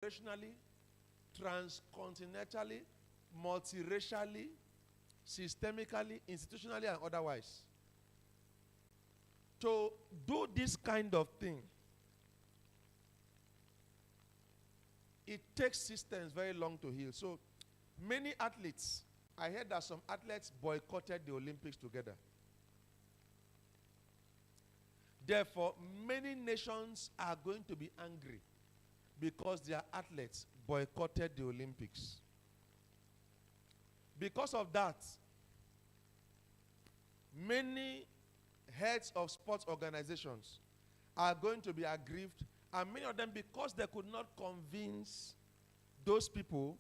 generationally, transcontinentally, multiracially, systemically, institutionally, and otherwise. To do this kind of thing, it takes systems very long to heal. So many athletes, I heard that some athletes boycotted the Olympics together. Therefore, many nations are going to be angry because their athletes boycotted the Olympics. Because of that, many heads of sports organizations are going to be aggrieved, and many of them, because they could not convince those people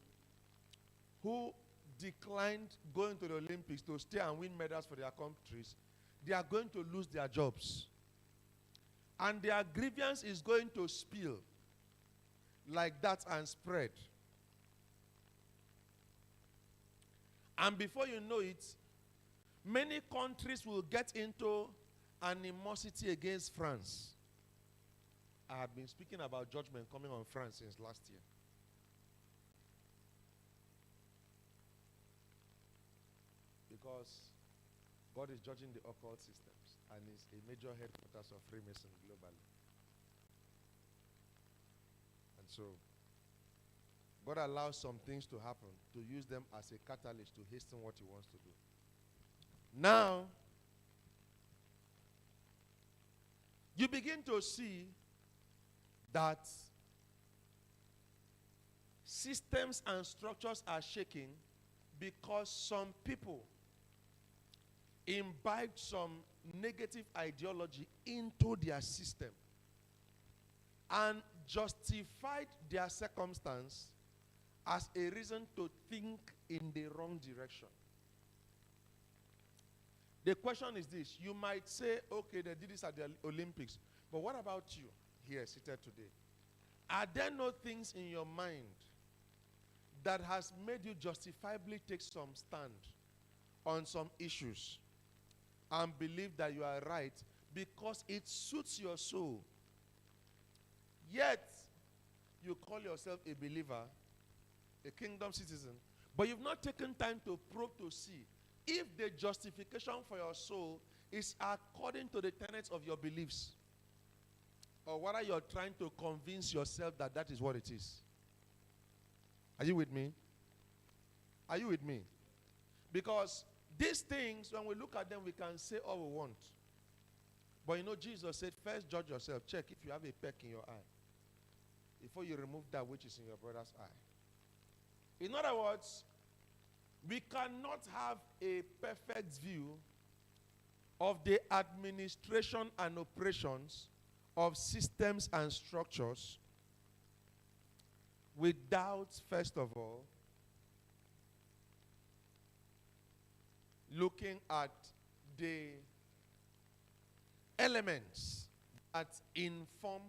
who declined going to the Olympics to stay and win medals for their countries, they are going to lose their jobs. And their grievance is going to spill like that and spread. And before you know it, many countries will get into animosity against France. I have been speaking about judgment coming on France since last year. Because God is judging the occult systems and is a major headquarters of Freemason globally. And so, God allows some things to happen to use them as a catalyst to hasten what he wants to do. Now, you begin to see that systems and structures are shaking because some people imbibed some negative ideology into their system and justified their circumstance as a reason to think in the wrong direction. The question is this: you might say, okay, they did this at the Olympics, but what about you here seated today? Are there no things in your mind that has made you justifiably take some stand on some issues and believe that you are right because it suits your soul? Yet, you call yourself a believer, a kingdom citizen, but you've not taken time to probe to see if the justification for your soul is according to the tenets of your beliefs, or whether you're trying to convince yourself that that is what it is. Are you with me? Are you with me? Because these things, when we look at them, we can say all we want. But you know, Jesus said, first judge yourself. Check if you have a peck in your eye before you remove that which is in your brother's eye. In other words, we cannot have a perfect view of the administration and operations of systems and structures without, first of all, looking at the elements that inform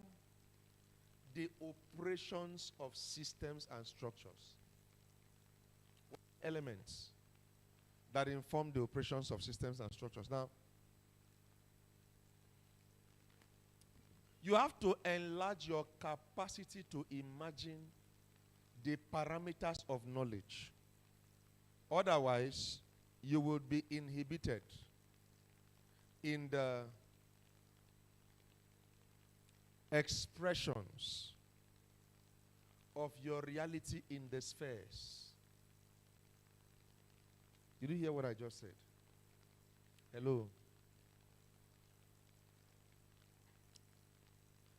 the operations of systems and structures. Elements that inform the operations of systems and structures. Now, you have to enlarge your capacity to imagine the parameters of knowledge. Otherwise, you will be inhibited in the expressions of your reality in the spheres. Did you hear what I just said? Hello?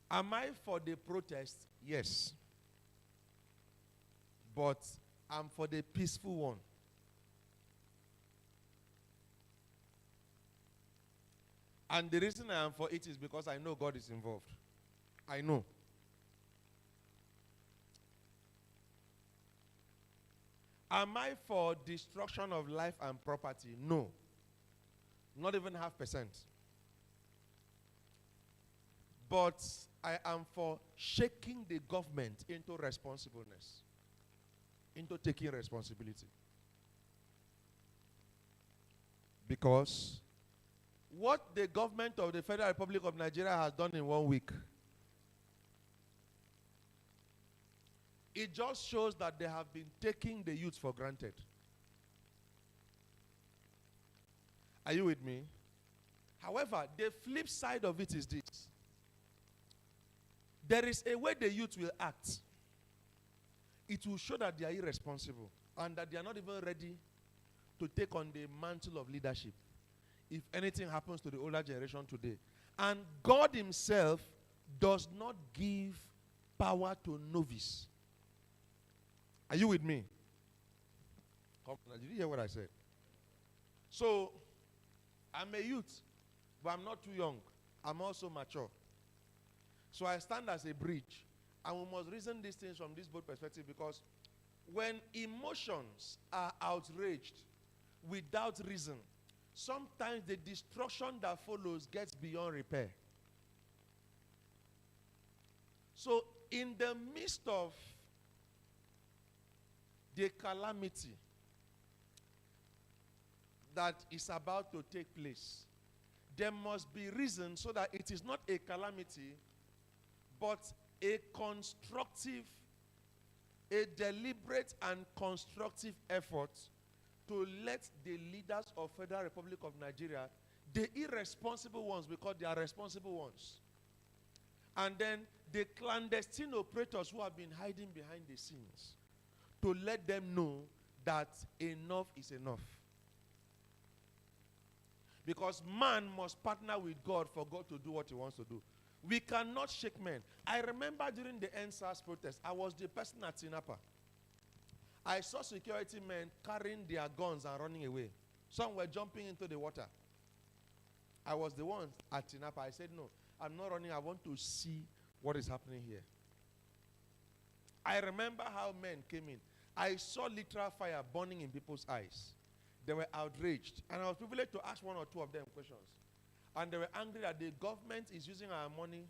Am I for the protest? Yes. But I'm for the peaceful one. And the reason I am for it is because I know God is involved. I know. Am I for destruction of life and property? No. Not even 0.5%. But I am for shaking the government into responsibleness, into taking responsibility. Because what the government of the Federal Republic of Nigeria has done in 1 week It just shows that they have been taking the youth for granted. Are you with me? However, the flip side of it is this. There is a way the youth will act. It will show that they are irresponsible and that they are not even ready to take on the mantle of leadership if anything happens to the older generation today. And God himself does not give power to novice. Are you with me? Come on, did you hear what I said? So, I'm a youth, but I'm not too young. I'm also mature. So I stand as a bridge. And we must reason these things from this both perspective, because when emotions are outraged without reason, sometimes the destruction that follows gets beyond repair. So in the midst of the calamity that is about to take place, there must be reason so that it is not a calamity, but a constructive, a deliberate and constructive effort to let the leaders of Federal Republic of Nigeria, the irresponsible ones, because they are responsible ones, and then the clandestine operators who have been hiding behind the scenes, to let them know that enough is enough. Because man must partner with God for God to do what he wants to do. We cannot shake men. I remember during the NSAS protest, I was the person at Tinapa. I saw security men carrying their guns and running away. Some were jumping into the water. I was the one at Tinapa. I said, no, I'm not running. I want to see what is happening here. I remember how men came in. I saw literal fire burning in people's eyes. They were outraged. And I was privileged to ask one or two of them questions. And they were angry that the government is using our money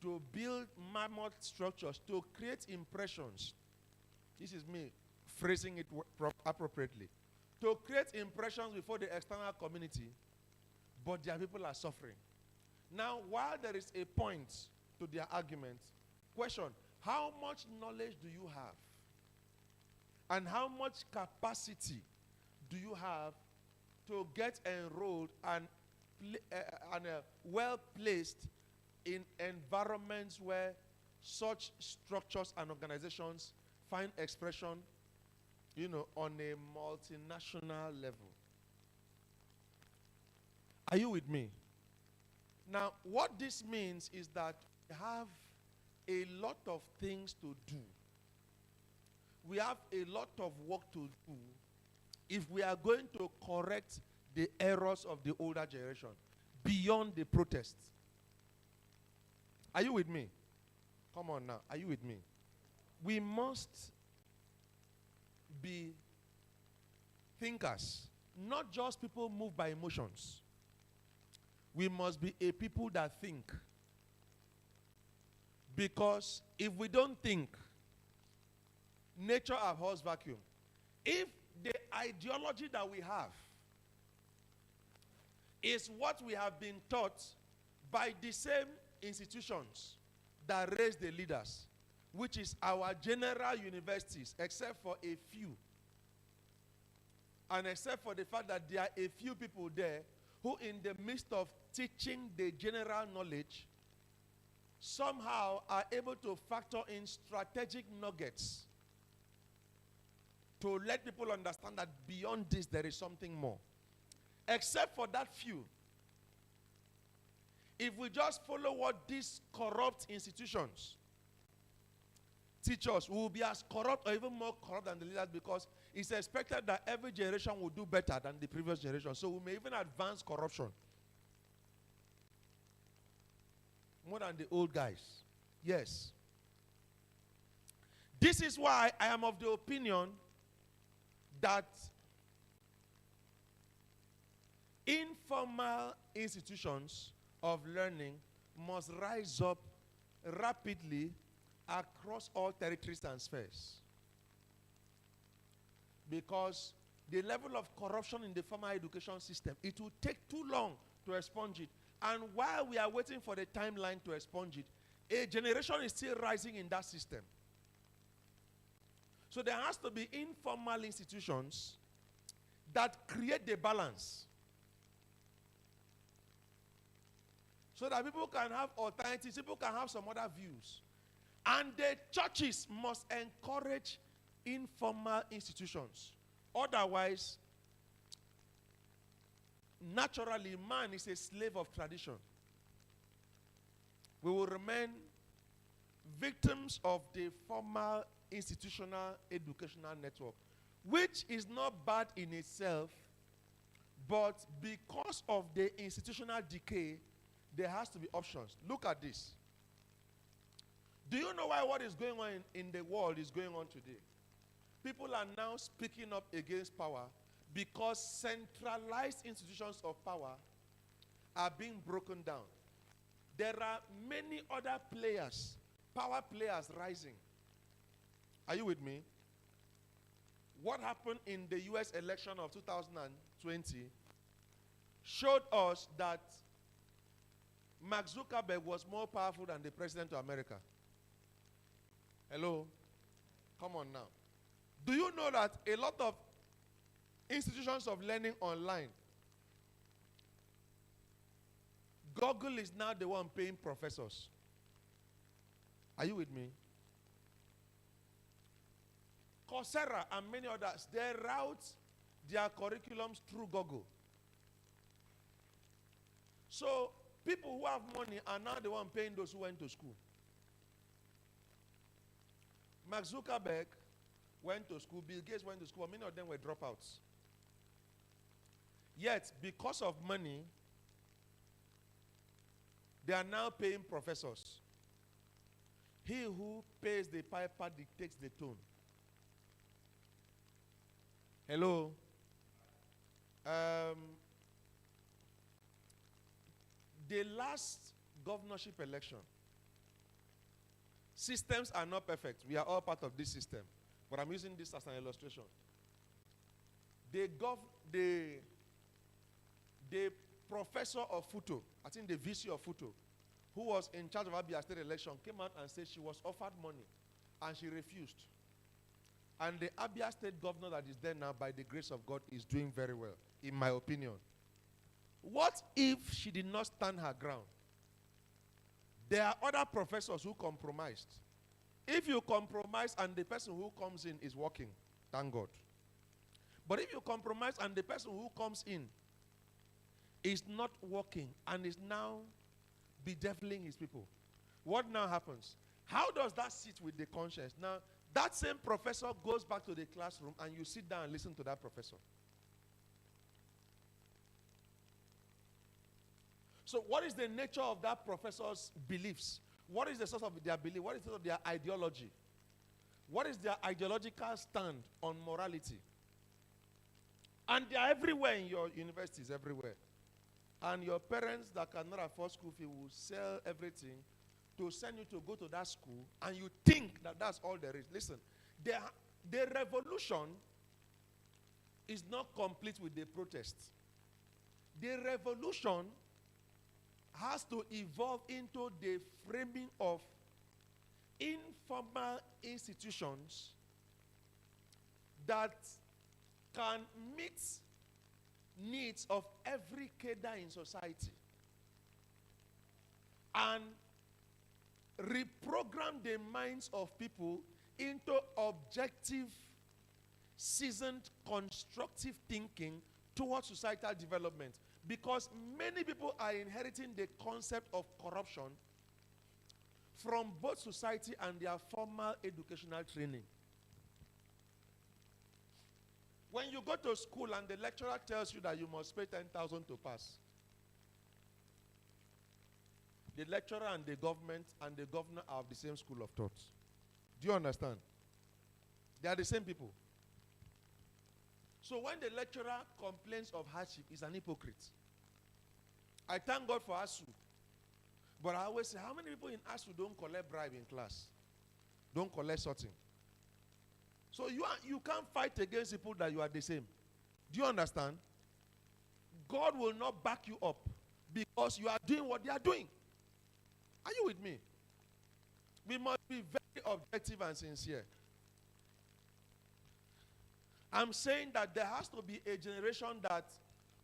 to build mammoth structures, to create impressions. This is me phrasing it appropriately. To create impressions before the external community, but their people are suffering. Now, while there is a point to their argument, question, how much knowledge do you have? And how much capacity do you have to get enrolled and well placed in environments where such structures and organizations find expression, on a multinational level? Are you with me? Now, what this means is that we have a lot of things to do. We have a lot of work to do if we are going to correct the errors of the older generation beyond the protests. Are you with me? Come on now. Are you with me? We must be thinkers, not just people moved by emotions. We must be a people that think. Because if we don't think, nature abhors vacuum. If the ideology that we have is what we have been taught by the same institutions that raise the leaders, which is our general universities, except for a few. And except for the fact that there are a few people there who, in the midst of teaching the general knowledge, somehow are able to factor in strategic nuggets to let people understand that beyond this there is something more. Except for that few, if we just follow what these corrupt institutions teach us, we will be as corrupt or even more corrupt than the leaders, because it's expected that every generation will do better than the previous generation. So we may even advance corruption more than the old guys. Yes. This is why I am of the opinion that informal institutions of learning must rise up rapidly across all territories and spheres. Because the level of corruption in the formal education system, it will take too long to expunge it. And while we are waiting for the timeline to expunge it, a generation is still rising in that system. So there has to be informal institutions that create the balance. So that people can have alternatives, people can have some other views. And the churches must encourage informal institutions. Otherwise, naturally, man is a slave of tradition. We will remain victims of the formal institutional educational network, which is not bad in itself, but because of the institutional decay, there has to be options. Look at this. Do you know why what is going on in the world is going on today? People are now speaking up against power because centralized institutions of power are being broken down. There are many other players, power players rising. Are you with me? What happened in the US election of 2020 showed us that Mark Zuckerberg was more powerful than the president of America. Hello? Come on now. Do you know that a lot of institutions of learning online, Google is now the one paying professors? Are you with me? Coursera and many others, they route their curriculums through Google. So people who have money are now the one paying those who went to school. Mark Zuckerberg went to school, Bill Gates went to school, many of them were dropouts. Yet, because of money, they are now paying professors. He who pays the piper dictates the tone. Hello? The last governorship election, systems are not perfect. We are all part of this system. But I'm using this as an illustration. The professor of Futo, I think the VC of Futo, who was in charge of Abia State election, came out and said she was offered money and she refused. And the Abia State governor that is there now, by the grace of God, is doing very well, in my opinion. What if she did not stand her ground? There are other professors who compromised. If you compromise and the person who comes in is working, thank God. But if you compromise and the person who comes in is not working and is now bedeviling his people, what now happens? How does that sit with the conscience? Now, that same professor goes back to the classroom and you sit down and listen to that professor. So what is the nature of that professor's beliefs? What is the source of their belief? What is the source of their ideology? What is their ideological stand on morality? And they are everywhere in your universities, everywhere. And your parents that cannot afford school fee will sell everything to send you to go to that school, and you think that that's all there is. Listen, the revolution is not complete with the protest. The revolution has to evolve into the framing of informal institutions that can meet needs of every cadre in society and reprogram the minds of people into objective, seasoned, constructive thinking towards societal development. Because many people are inheriting the concept of corruption from both society and their formal educational training. When you go to school and the lecturer tells you that you must pay 10,000 to pass, the lecturer and the government and the governor are of the same school of thought. Do you understand? They are the same people. So when the lecturer complains of hardship, he's an hypocrite. I thank God for ASU. But I always say, how many people in ASU don't collect bribe in class? Don't collect something. So you can't fight against people that you are the same. Do you understand? God will not back you up because you are doing what they are doing. Are you with me? We must be very objective and sincere. I'm saying that there has to be a generation that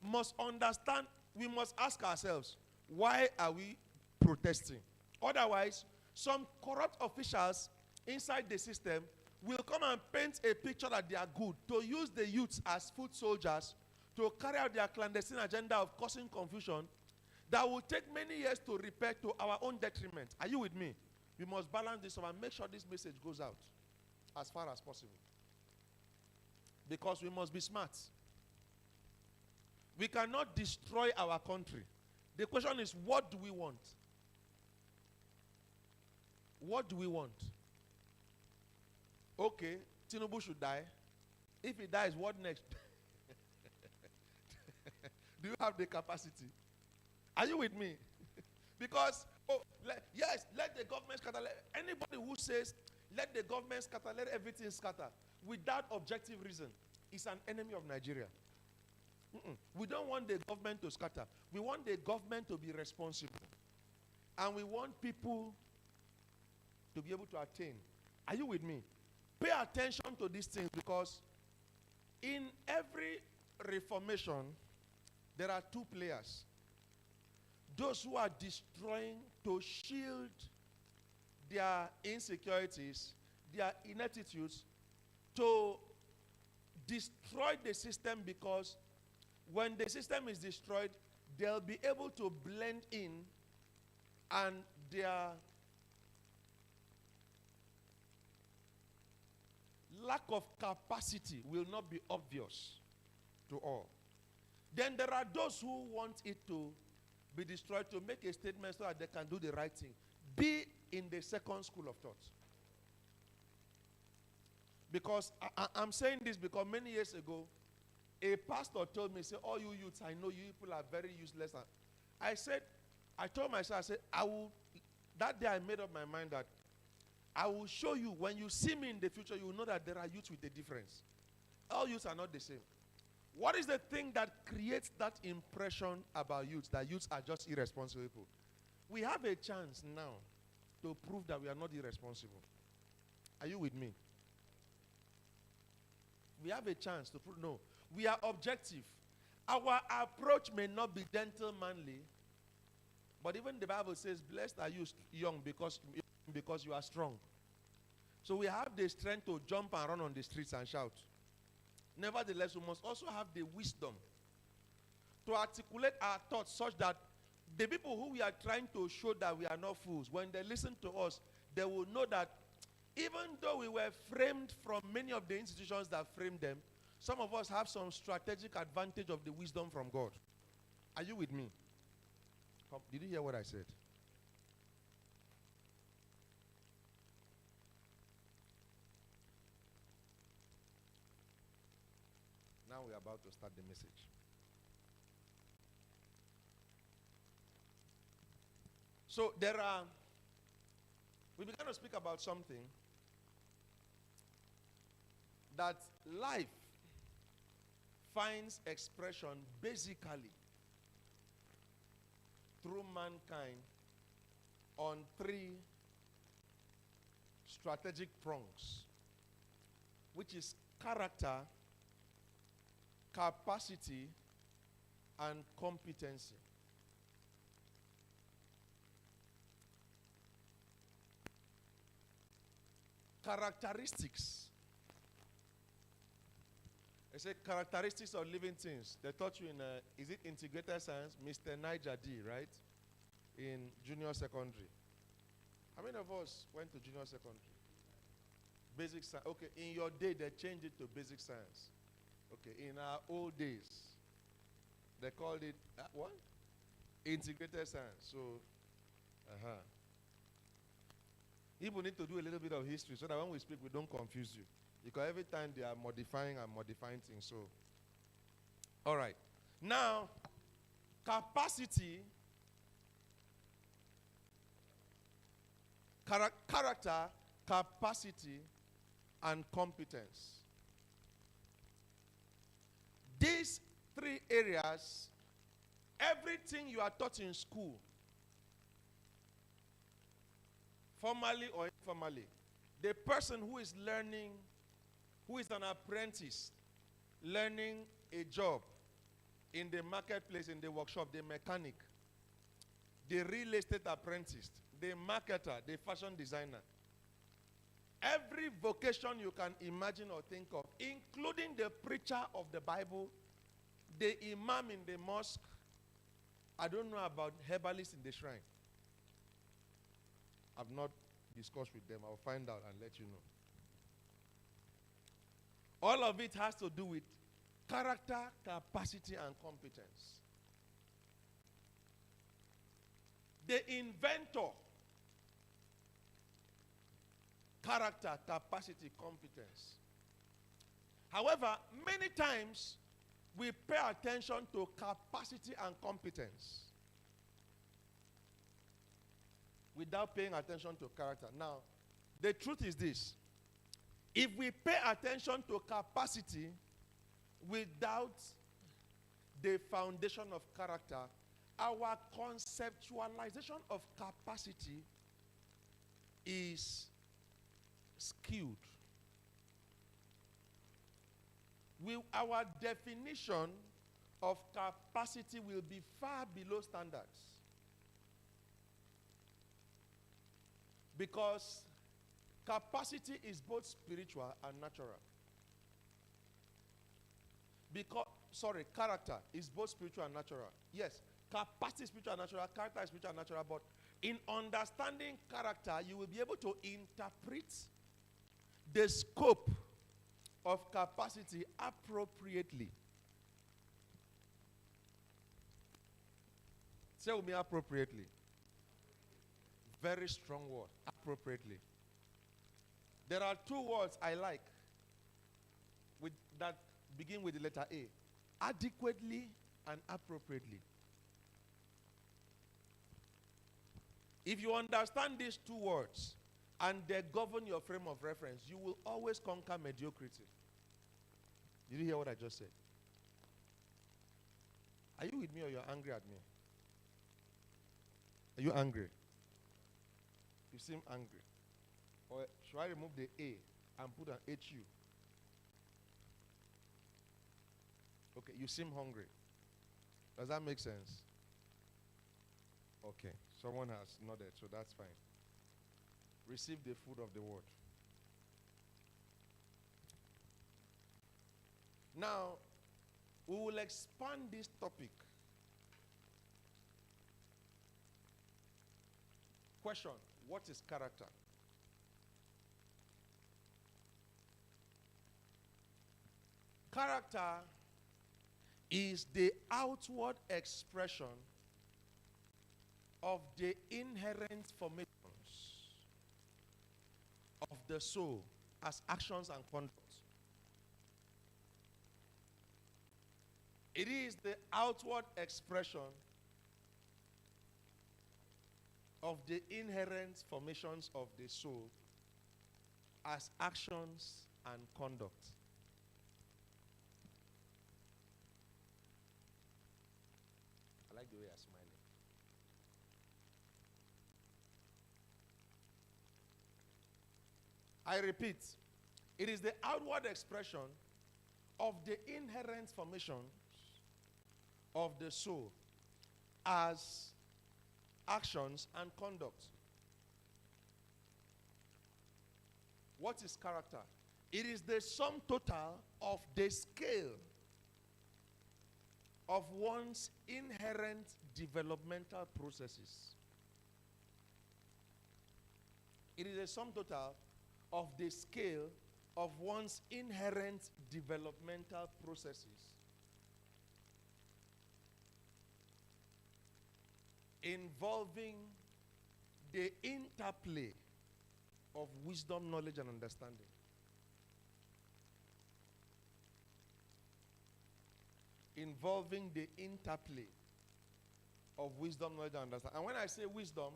must understand, we must ask ourselves, why are we protesting? Otherwise, some corrupt officials inside the system will come and paint a picture that they are good, to use the youths as foot soldiers, to carry out their clandestine agenda of causing confusion that will take many years to repair to our own detriment. Are you with me? We must balance this up and make sure this message goes out as far as possible. Because we must be smart. We cannot destroy our country. The question is, what do we want? What do we want? Okay, Tinubu should die. If he dies, what next? Do you have the capacity? Are you with me? Because, yes, let the government scatter. Anybody who says, let the government scatter, let everything scatter, without objective reason, is an enemy of Nigeria. We don't want the government to scatter. We want the government to be responsible. And we want people to be able to attain. Are you with me? Pay attention to these things, because in every reformation, there are two players. Those who are destroying to shield their insecurities, their ineptitudes, to destroy the system, because when the system is destroyed, they'll be able to blend in, and their lack of capacity will not be obvious to all. Then there are those who want it to be destroyed, to make a statement so that they can do the right thing. Be in the second school of thought. Because I'm saying this because many years ago, a pastor told me, say, all you youths, I know you people are very useless. I told myself, that day I made up my mind that I will show you, when you see me in the future, you will know that there are youths with a difference. All youths are not the same. What is the thing that creates that impression about youths, that youths are just irresponsible people? We have a chance now to prove that we are not irresponsible. Are you with me? We have a chance to prove, no. We are objective. Our approach may not be gentlemanly, but even the Bible says, blessed are you young because you are strong. So we have the strength to jump and run on the streets and shout. Nevertheless, we must also have the wisdom to articulate our thoughts such that the people who we are trying to show that we are not fools, when they listen to us, they will know that even though we were framed from many of the institutions that framed them, some of us have some strategic advantage of the wisdom from God. Are you with me? Did you hear what I said? Now we are about to start the message. So we began to speak about something, that life finds expression basically through mankind on three strategic prongs, which is character, capacity, and competency. Characteristics. I say characteristics of living things. They taught you in, is it integrated science? Mr. Niger D, right? In junior secondary. How many of us went to junior secondary? Basic science. Okay, in your day, they changed it to basic science. Okay, in our old days, they called it, what? Integrated science. So, People need to do a little bit of history so that when we speak, we don't confuse you. Because every time they are modifying and modifying things. So, all right. Now, capacity, character, capacity, and competence. These three areas, everything you are taught in school, formally or informally, the person who is learning, who is an apprentice, learning a job in the marketplace, in the workshop, the mechanic, the real estate apprentice, the marketer, the fashion designer. Every vocation you can imagine or think of, including the preacher of the Bible, the imam in the mosque. I don't know about herbalists in the shrine. I've not discussed with them. I'll find out and let you know. All of it has to do with character, capacity, and competence. The inventor, character, capacity, competence. However, many times we pay attention to capacity and competence without paying attention to character. Now, the truth is this. If we pay attention to capacity without the foundation of character, our conceptualization of capacity is skewed. Our definition of capacity will be far below standards. Because capacity is both spiritual and natural. Character is both spiritual and natural. Yes, capacity is spiritual and natural, character is spiritual and natural, but in understanding character, you will be able to interpret the scope of capacity appropriately. Say with me, appropriately. Very strong word, appropriately. There are two words I like that begin with the letter A. Adequately and appropriately. If you understand these two words and they govern your frame of reference, you will always conquer mediocrity. Did you hear what I just said? Are you with me or you're angry at me? Are you angry? You seem angry. Or should I remove the A and put an HU? Okay, you seem hungry. Does that make sense? Okay, someone has nodded, so that's fine. Receive the food of the word. Now, we will expand this topic. Question: what is character? Character is the outward expression of the inherent formations of the soul as actions and conduct. It is the outward expression of the inherent formations of the soul as actions and conduct. I like the way you're smiling. I repeat, it is the outward expression of the inherent formations of the soul as actions and conduct. What is character? It is the sum total of the scale of one's inherent developmental processes. It is a sum total of the scale of one's inherent developmental processes involving the interplay of wisdom, knowledge, and understanding. Involving the interplay of wisdom, knowledge, and understanding. And when I say wisdom,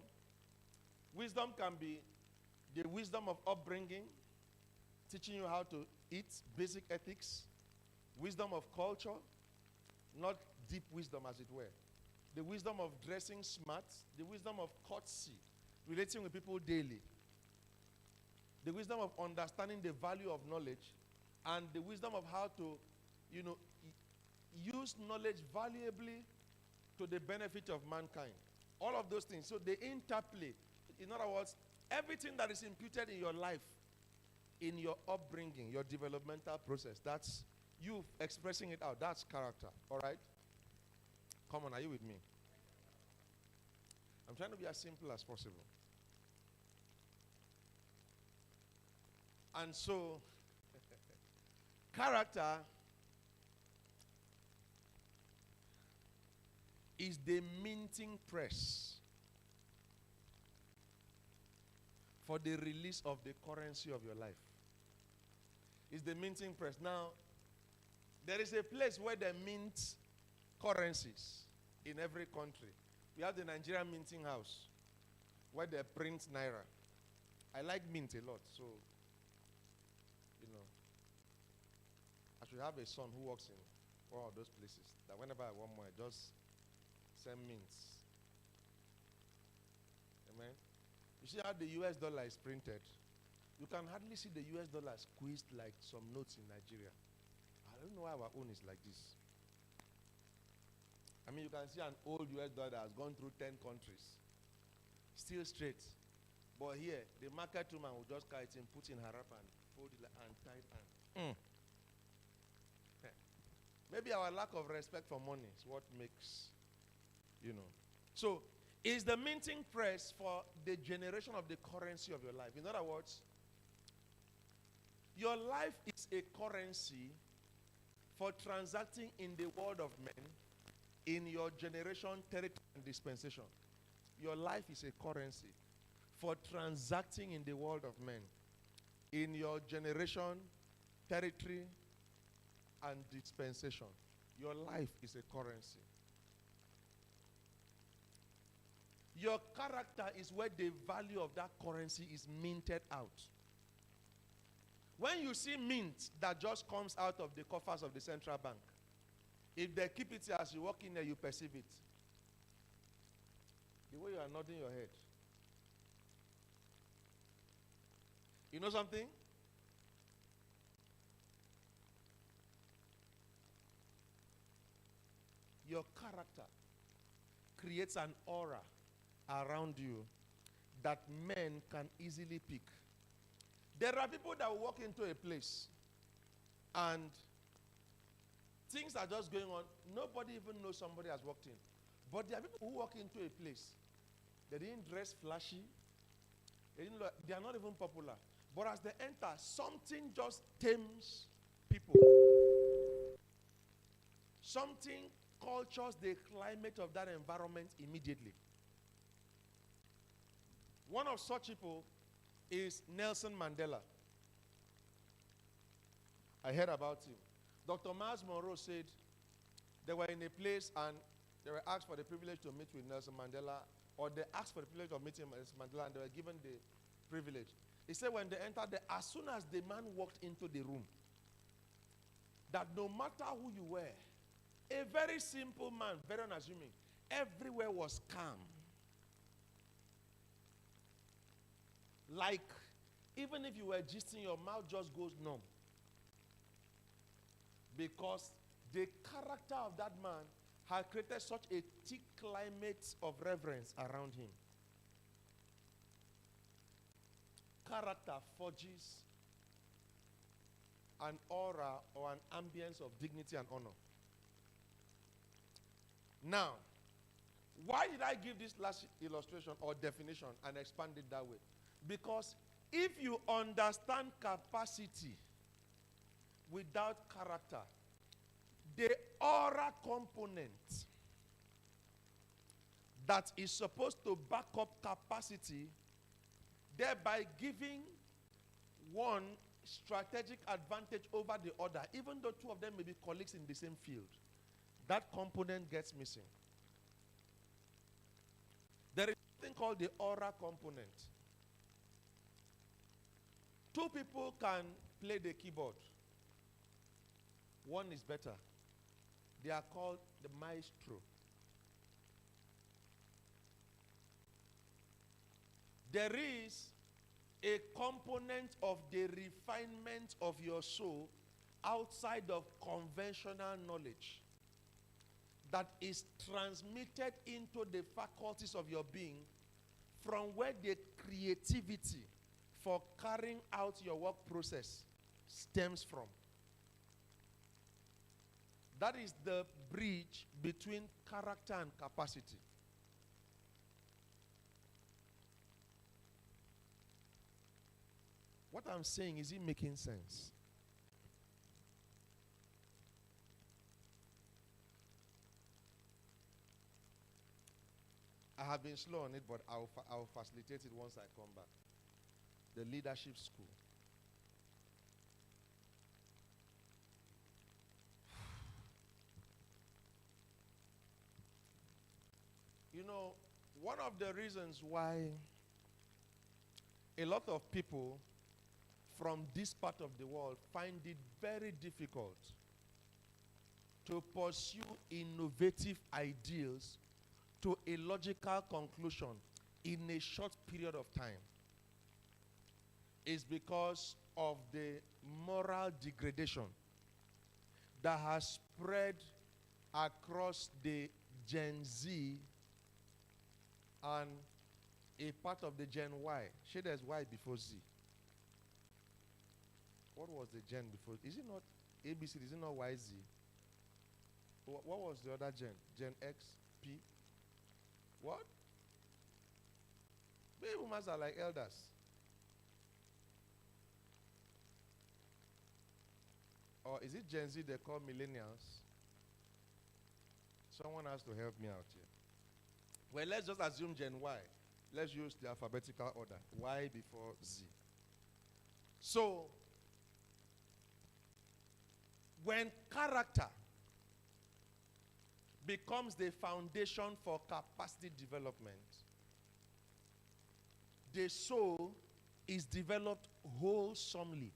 wisdom can be the wisdom of upbringing, teaching you how to eat, basic ethics, wisdom of culture, not deep wisdom as it were. The wisdom of dressing smart, the wisdom of courtesy, relating with people daily, the wisdom of understanding the value of knowledge, and the wisdom of how to you know, use knowledge valuably to the benefit of mankind. All of those things. So they interplay. In other words, everything that is imputed in your life, in your upbringing, your developmental process, that's you expressing it out. That's character. All right? Come on, are you with me? I'm trying to be as simple as possible. And so, character is the minting press for the release of the currency of your life. It's the minting press. Now, there is a place where they mint currencies in every country. We have the Nigerian Minting House, where they print naira. I like mint a lot, so, you know, I should have a son who works in one of those places, that whenever I want more, I just send mints. Amen. You see how the US dollar is printed? You can hardly see the US dollar squeezed like some notes in Nigeria. I don't know why our own is like this. I mean, you can see an old US dollar that has gone through 10 countries. Still straight. But here, the market woman will just carry it in, put in her wrap and fold it and tie it and. Maybe our lack of respect for money is what makes, you know. So, is the minting press for the generation of the currency of your life. In other words, your life is a currency for transacting in the world of men, in your generation, territory, and dispensation. Your life is a currency for transacting in the world of men, in your generation, territory, and dispensation. Your life is a currency. Your character is where the value of that currency is minted out. When you see mint that just comes out of the coffers of the central bank, if they keep it here as you walk in there, you perceive it. The way you are nodding your head. You know something? Your character creates an aura around you that men can easily pick. There are people that will walk into a place and things are just going on. Nobody even knows somebody has walked in. But there are people who walk into a place. They didn't dress flashy. They are not even popular. But as they enter, something just tames people. Something cultures the climate of that environment immediately. One of such people is Nelson Mandela. I heard about him. Dr. Miles Monroe said they were in a place and they were asked for the privilege to meet with Nelson Mandela, or they asked for the privilege of meeting Nelson Mandela and they were given the privilege. He said when they entered there, as soon as the man walked into the room, that no matter who you were, a very simple man, very unassuming, everywhere was calm. Like, even if you were gisting, your mouth just goes numb. Because the character of that man had created such a thick climate of reverence around him. Character forges an aura or an ambience of dignity and honor. Now, why did I give this last illustration or definition and expand it that way? Because if you understand capacity without character, the aura component that is supposed to back up capacity, thereby giving one strategic advantage over the other, even though two of them may be colleagues in the same field, that component gets missing. There is something called the aura component. Two people can play the keyboard. One is better. They are called the maestro. There is a component of the refinement of your soul outside of conventional knowledge that is transmitted into the faculties of your being, from where the creativity for carrying out your work process stems from. That is the bridge between character and capacity. What I'm saying, is it making sense? I have been slow on it, but I'll facilitate it once I come back. The leadership school. You know, one of the reasons why a lot of people from this part of the world find it very difficult to pursue innovative ideals to a logical conclusion in a short period of time is because of the moral degradation that has spread across the Gen Z and a part of the Gen Y. Shade there's Y before Z. What was the Gen before? Is it not ABC? Is it not YZ? What was the other Gen? Gen X, P? What? Baby boomers are like elders. Or is it Gen Z they call millennials? Someone has to help me out here. Well, let's just assume Gen Y. Let's use the alphabetical order. Y before Z. So, when character becomes the foundation for capacity development, the soul is developed wholesomely,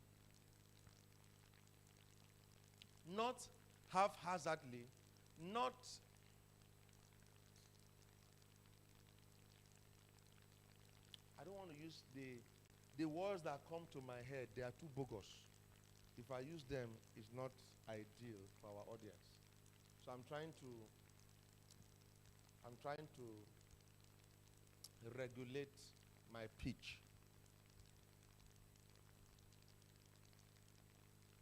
not haphazardly, not I don't want to use the words that come to my head. They are too bogus. If I use them, it's not ideal for our audience. So I'm trying to regulate my pitch.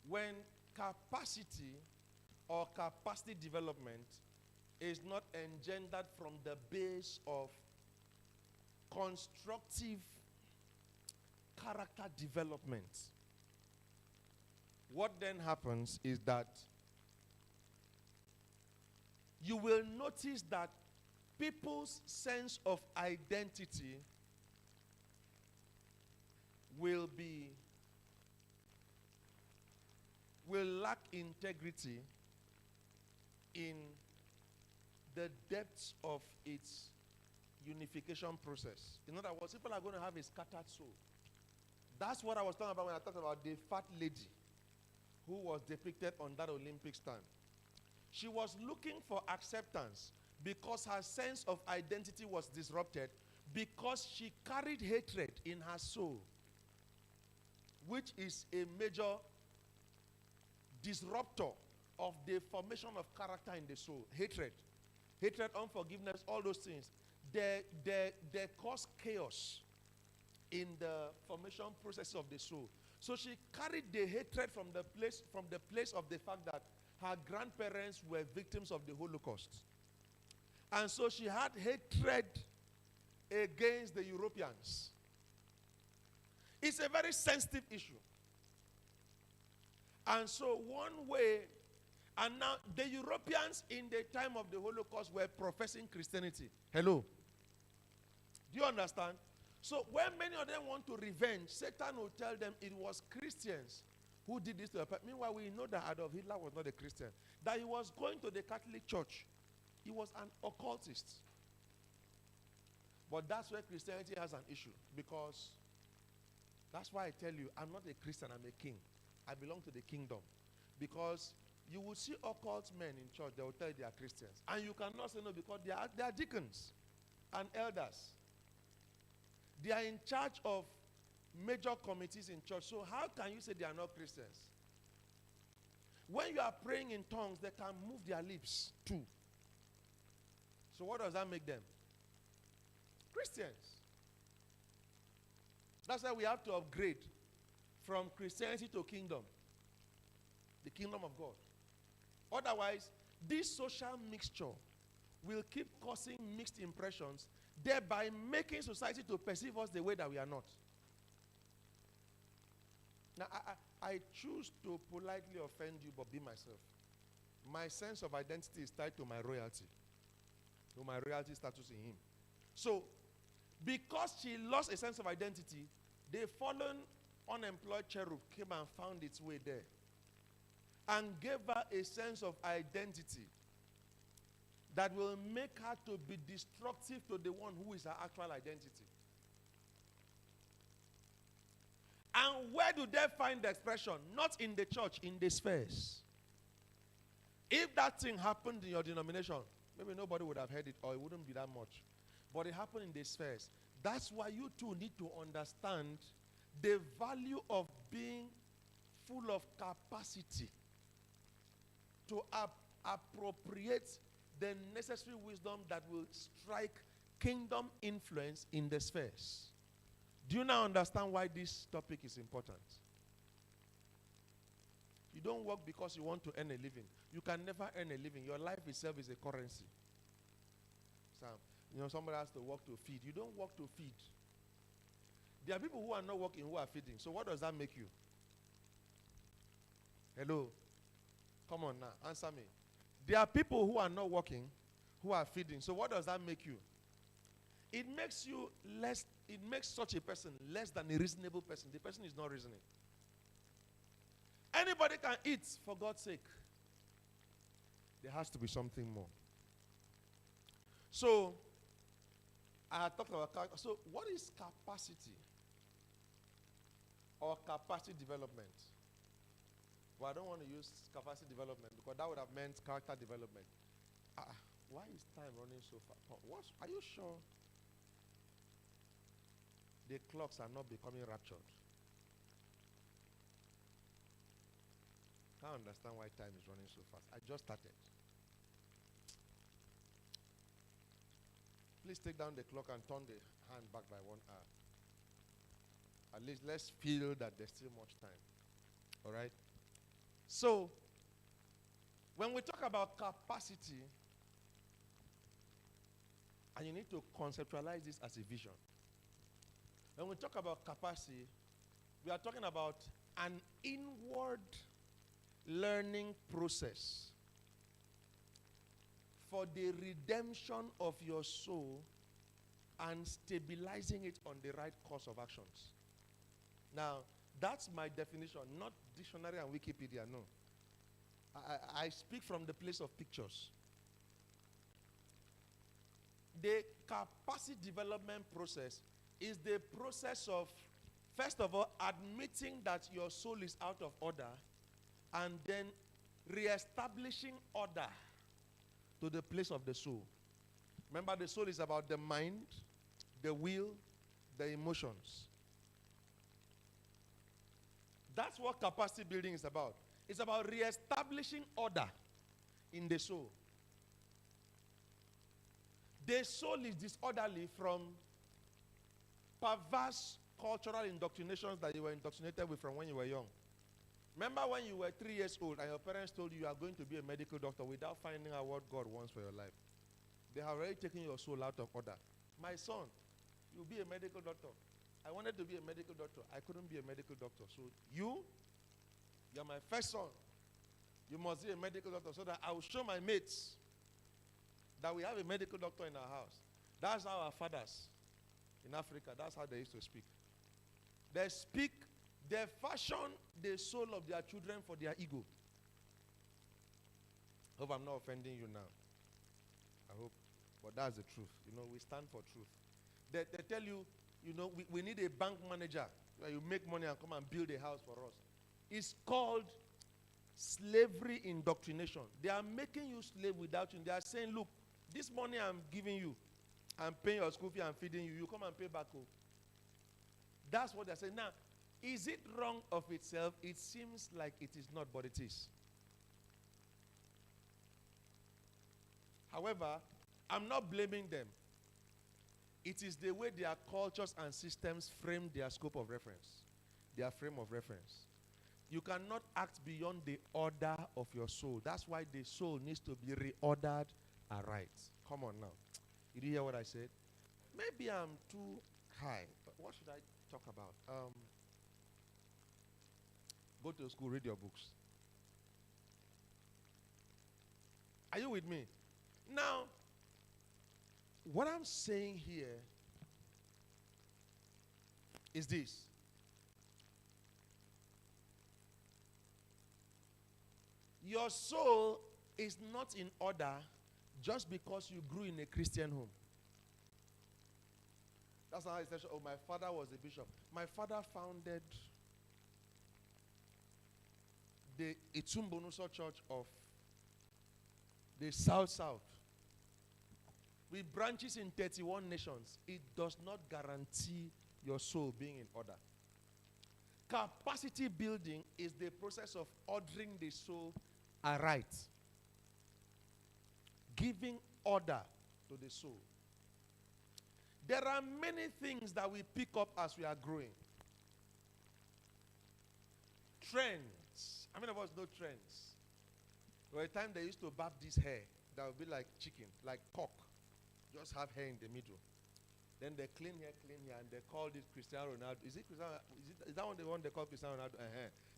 When capacity or capacity development is not engendered from the base of constructive character development, what then happens is that you will notice that people's sense of identity will lack integrity in the depths of its unification process. In other words, people are going to have a scattered soul. That's what I was talking about when I talked about the fat lady who was depicted on that Olympic stand. She was looking for acceptance because her sense of identity was disrupted, because she carried hatred in her soul, which is a major disruptor of the formation of character in the soul. Hatred, unforgiveness, all those things. They cause chaos in the formation process of the soul. So she carried the hatred from the place of the fact that her grandparents were victims of the Holocaust. And so she had hatred against the Europeans. It's a very sensitive issue. And so one way, and now the Europeans in the time of the Holocaust were professing Christianity. Hello? Do you understand? So when many of them want to revenge, Satan will tell them it was Christians who did this to them. Meanwhile, we know that Adolf Hitler was not a Christian. That he was going to the Catholic Church. He was an occultist. But that's where Christianity has an issue. Because that's why I tell you, I'm not a Christian, I'm a king. I belong to the kingdom. Because you will see occult men in church, they will tell you they are Christians. And you cannot say no because they are deacons and elders. They are in charge of major committees in church. So how can you say they are not Christians? When you are praying in tongues, they can move their lips too. So what does that make them? Christians. That's why we have to upgrade from Christianity to kingdom. The kingdom of God. Otherwise, this social mixture will keep causing mixed impressions, thereby making society to perceive us the way that we are not. Now, I choose to politely offend you, but be myself. My sense of identity is tied to my royalty, to my royalty status in him. So, because she lost a sense of identity, the fallen unemployed cherub came and found its way there and gave her a sense of identity that will make her to be destructive to the one who is her actual identity. And where do they find the expression? Not in the church, in the spheres. If that thing happened in your denomination, maybe nobody would have heard it or it wouldn't be that much. But it happened in the spheres. That's why you too need to understand the value of being full of capacity to appropriate the necessary wisdom that will strike kingdom influence in the spheres. Do you now understand why this topic is important? You don't work because you want to earn a living. You can never earn a living. Your life itself is a currency. So, somebody has to work to feed. You don't work to feed. There are people who are not working who are feeding. So what does that make you? Hello? Come on now, answer me. There are people who are not working who are feeding. So what does that make you? It makes you less, it makes such a person less than a reasonable person. The person is not reasoning. Anybody can eat, for God's sake. There has to be something more. So, I had talked about character. So, what is capacity? Or capacity development? Well, I don't want to use capacity development because that would have meant character development. Why is time running so fast? Are you sure the clocks are not becoming raptured? Can't understand why time is running so fast. I just started. Please take down the clock and turn the hand back by 1 hour. At least let's feel that there's still much time. All right? So, when we talk about capacity, and you need to conceptualize this as a vision. When we talk about capacity, we are talking about an inward learning process for the redemption of your soul and stabilizing it on the right course of actions. Now, that's my definition, not dictionary and Wikipedia, no. I speak from the place of pictures. The capacity development process is the process of, first of all, admitting that your soul is out of order and then reestablishing order to the place of the soul. Remember, the soul is about the mind, the will, the emotions. That's what capacity building is about. It's about reestablishing order in the soul. The soul is disorderly from perverse cultural indoctrinations that you were indoctrinated with from when you were young. Remember when you were 3 years old and your parents told you you are going to be a medical doctor without finding out what God wants for your life? They have already taken your soul out of order. My son, you'll be a medical doctor. I wanted to be a medical doctor. I couldn't be a medical doctor. So you're my first son. You must be a medical doctor so that I will show my mates that we have a medical doctor in our house. That's how our fathers in Africa, that's how they used to speak. They fashion the soul of their children for their ego. Hope I'm not offending you now. I hope. But that's the truth. We stand for truth. They tell you, we need a bank manager where you make money and come and build a house for us. It's called slavery indoctrination. They are making you slave without you. They are saying, look, this money I'm giving you, I'm paying your school fee, I'm feeding you, you come and pay back home. That's what they're saying. Now, is it wrong of itself? It seems like it is not, but it is. However, I'm not blaming them. It is the way their cultures and systems frame their scope of reference, their frame of reference. You cannot act beyond the order of your soul. That's why the soul needs to be reordered aright. Come on now. Did you hear what I said? Maybe I'm too high, but what should I talk about? Go to school, read your books. Are you with me? Now, what I'm saying here is this. Your soul is not in order just because you grew in a Christian home. That's how I said, oh, my father was a bishop. My father founded the Itumbonuso Church of the South. With branches in 31 nations, it does not guarantee your soul being in order. Capacity building is the process of ordering the soul aright. Giving order to the soul. There are many things that we pick up as we are growing. Trends. How many of us know trends? There was a time they used to barb this hair that would be like chicken, like cock. Just have hair in the middle. Then they clean here, and they call it Cristiano Ronaldo. Is that one the one they call Cristiano Ronaldo?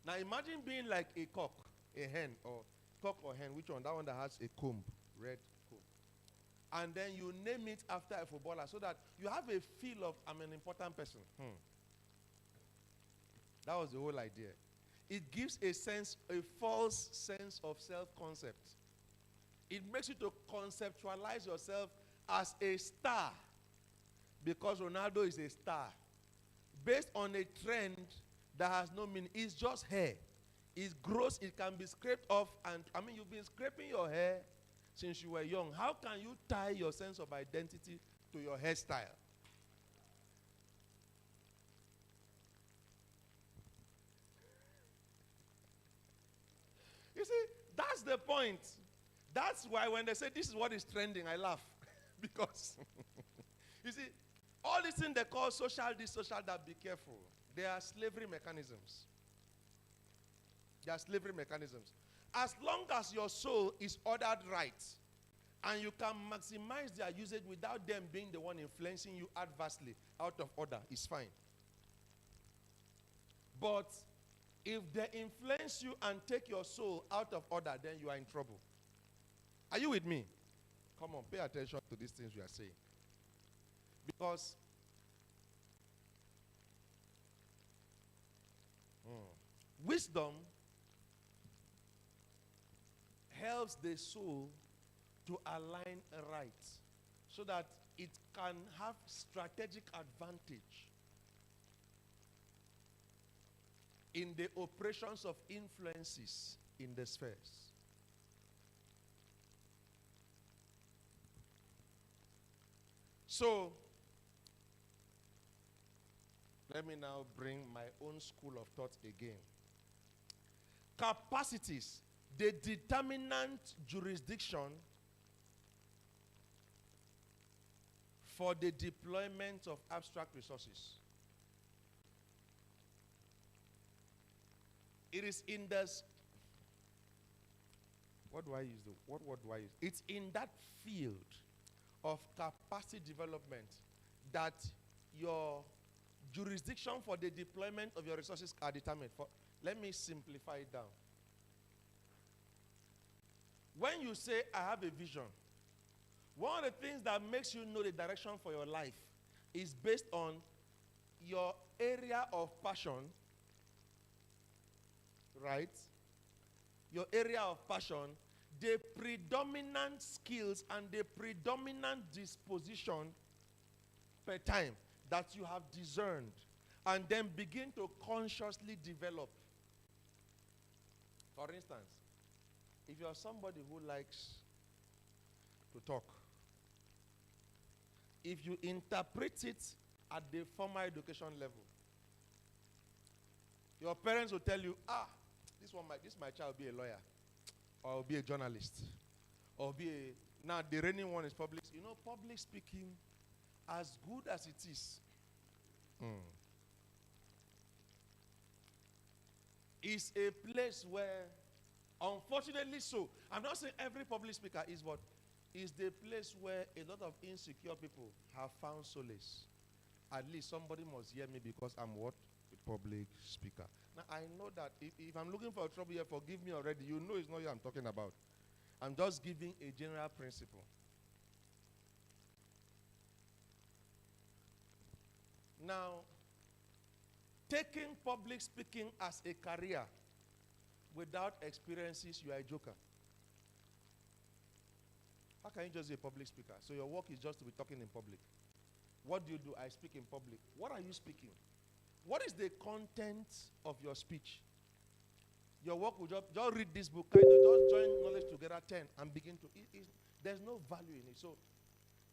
Now imagine being like a cock, a hen, or cock or hen. Which one? That one that has a comb, red comb. And then you name it after a footballer so that you have a feel of I'm an important person. That was the whole idea. It gives a false sense of self-concept. It makes you to conceptualize yourself as a star because Ronaldo is a star. Based on a trend that has no meaning. It's just hair. It's gross. It can be scraped off. And you've been scraping your hair since you were young. How can you tie your sense of identity to your hairstyle? You see, that's the point. That's why when they say this is what is trending, I laugh. Because, you see, all these things they call social this, social that, be careful. They are slavery mechanisms. They are slavery mechanisms. As long as your soul is ordered right, and you can maximize their usage without them being the one influencing you adversely out of order, it's fine. But if they influence you and take your soul out of order, then you are in trouble. Are you with me? Come on, pay attention to these things we are saying. Because wisdom helps the soul to align right so that it can have strategic advantage in the operations of influences in the spheres. So, let me now bring my own school of thought again. Capacities, the determinant jurisdiction for the deployment of abstract resources. It is in this, what word do I use? It's in that field of capacity development that your jurisdiction for the deployment of your resources are determined. Let me simplify it down. When you say, I have a vision, one of the things that makes you know the direction for your life is based on your area of passion, right? Your area of passion, the predominant skills and the predominant disposition per time that you have discerned and then begin to consciously develop. For instance, if you are somebody who likes to talk, if you interpret it at the formal education level, your parents will tell you, this my child will be a lawyer, or will be a journalist, or be a Now, the reigning one is public. You know, public speaking, as good as it is a place where, unfortunately so, I'm not saying every public speaker is, but is the place where a lot of insecure people have found solace. At least somebody must hear me because I'm what? A public speaker. Now, I know that if I'm looking for trouble here, forgive me already. You know it's not you I'm talking about. I'm just giving a general principle. Now, taking public speaking as a career without experiences, you are a joker. How can you just be a public speaker? So your work is just to be talking in public. What do? I speak in public. What are you speaking? What is the content of your speech? Your work will just read this book, kind of just join knowledge together 10 and begin to. There's no value in it. So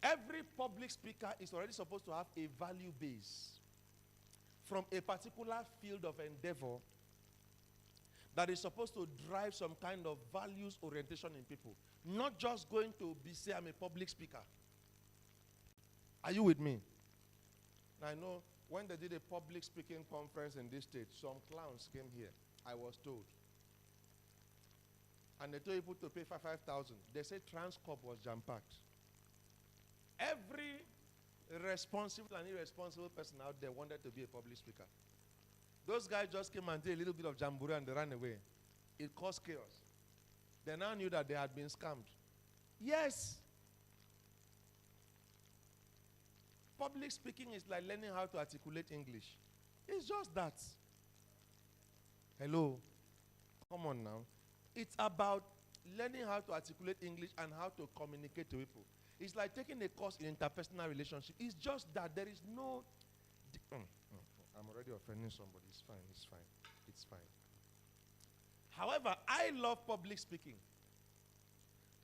every public speaker is already supposed to have a value base from a particular field of endeavor that is supposed to drive some kind of values orientation in people. Not just going to say I'm a public speaker. Are you with me? Now, I know when they did a public speaking conference in this state, some clowns came here, I was told. And they told people to pay 5,000. They said Transcorp was jam-packed. Every responsible and irresponsible person out there wanted to be a public speaker. Those guys just came and did a little bit of jamboree and they ran away. It caused chaos. They now knew that they had been scammed. Yes. Public speaking is like learning how to articulate English. It's just that. Hello? Come on now. It's about learning how to articulate English and how to communicate to people. It's like taking a course in interpersonal relationship. It's just that there is no... I'm already offending somebody. It's fine. It's fine. It's fine. However, I love public speaking.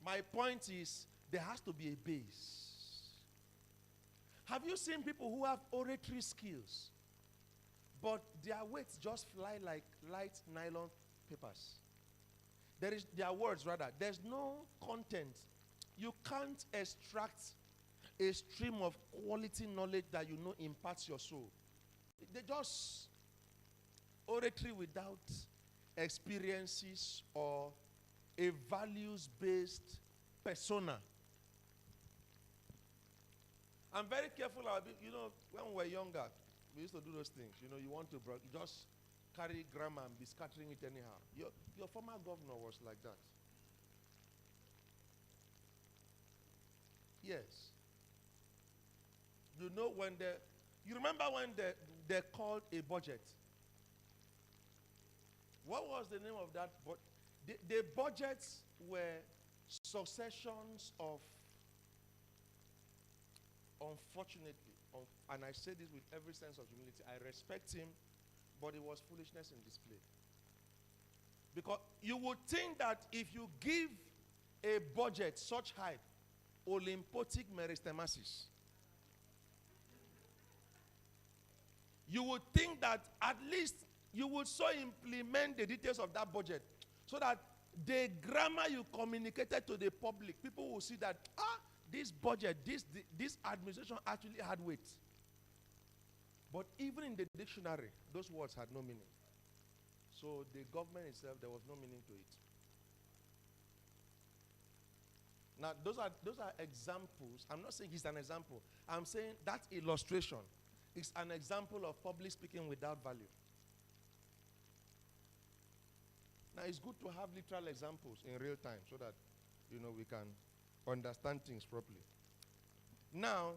My point is, there has to be a base. Have you seen people who have oratory skills, but their words just fly like light nylon papers? Their words rather. There's no content. You can't extract a stream of quality knowledge that you know imparts your soul. They just oratory without experiences or a values-based persona. I'm very careful about, when we were younger, we used to do those things. You want to you just carry grammar and be scattering it anyhow. Your former governor was like that. Yes. You remember when they called a budget? What was the name of that? The budgets were successions of, unfortunately, and I say this with every sense of humility, I respect him, but it was foolishness in display. Because you would think that if you give a budget such height, Olympotic meristemasis, you would think that at least you would so implement the details of that budget so that the grammar you communicated to the public, people will see that, this budget, this administration actually had weight. But even in the dictionary, those words had no meaning. So the government itself, there was no meaning to it. Now, those are examples. I'm not saying he's an example. I'm saying that illustration is an example of public speaking without value. Now, it's good to have literal examples in real time so that, we can understand things properly. Now,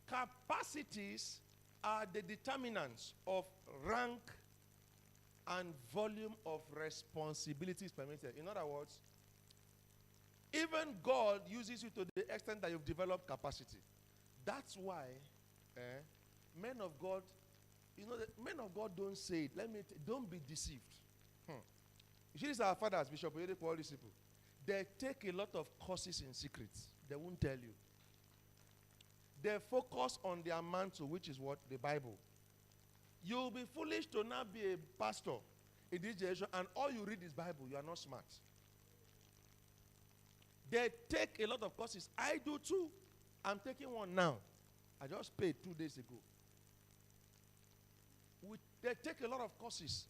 capacities are the determinants of rank and volume of responsibilities permitted. In other words, even God uses you to the extent that you've developed capacity. That's why men of God, men of God don't say it. Don't be deceived. You see, these are our fathers, Bishop Oyedepo, all these people. They take a lot of courses in secret. They won't tell you. They focus on their mantle, which is what? The Bible. You'll be foolish to now be a pastor in this generation, and all you read is Bible. You are not smart. They take a lot of courses. I do too. I'm taking one now. I just paid 2 days ago. They take a lot of courses.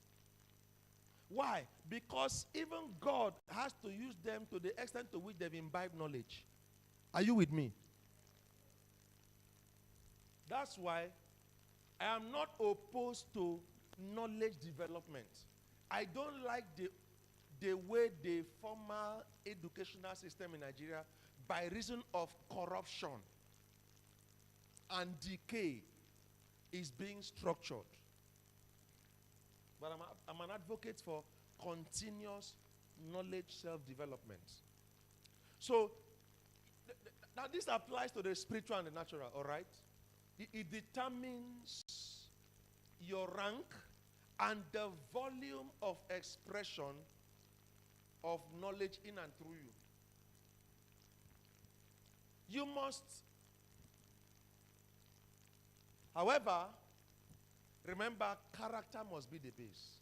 Why? Because even God has to use them to the extent to which they've imbibed knowledge. Are you with me? That's why I am not opposed to knowledge development. I don't like the way the formal educational system in Nigeria, by reason of corruption and decay, is being structured. But I'm an advocate for continuous knowledge self-development. So, now this applies to the spiritual and the natural, all right? It determines your rank and the volume of expression of knowledge in and through you. You must, however, remember, character must be the base.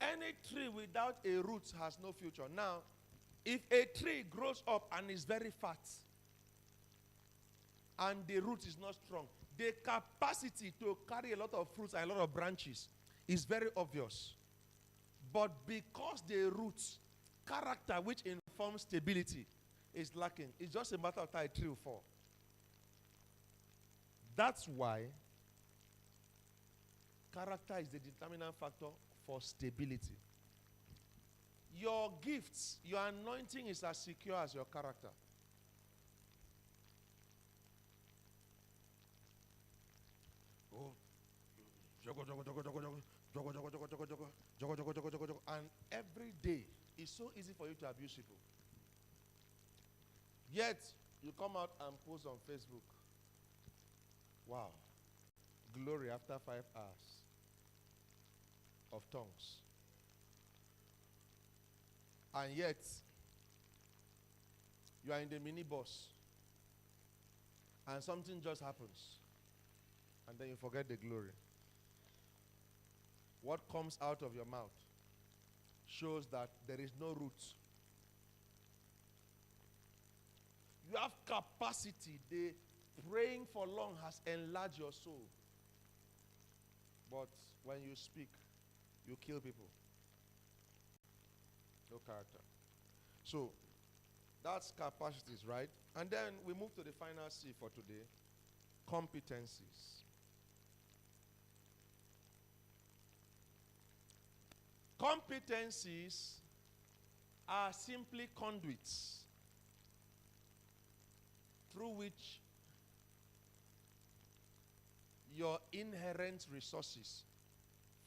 Any tree without a root has no future. Now, if a tree grows up and is very fat, and the root is not strong, the capacity to carry a lot of fruits and a lot of branches is very obvious. But because the roots, character which informs stability, is lacking, it's just a matter of time a tree will fall. That's why character is the determinant factor for stability. Your gifts, your anointing is as secure as your character. Oh, and every day it's so easy for you to abuse people. Yet you come out and post on Facebook. Wow. Glory after 5 hours of tongues. And yet, you are in the minibus and something just happens. And then you forget the glory. What comes out of your mouth shows that there is no root. You have capacity. The praying for long has enlarged your soul. But when you speak, you kill people. No character. So, that's capacities, right? And then we move to the final C for today. Competencies. Competencies are simply conduits through which your inherent resources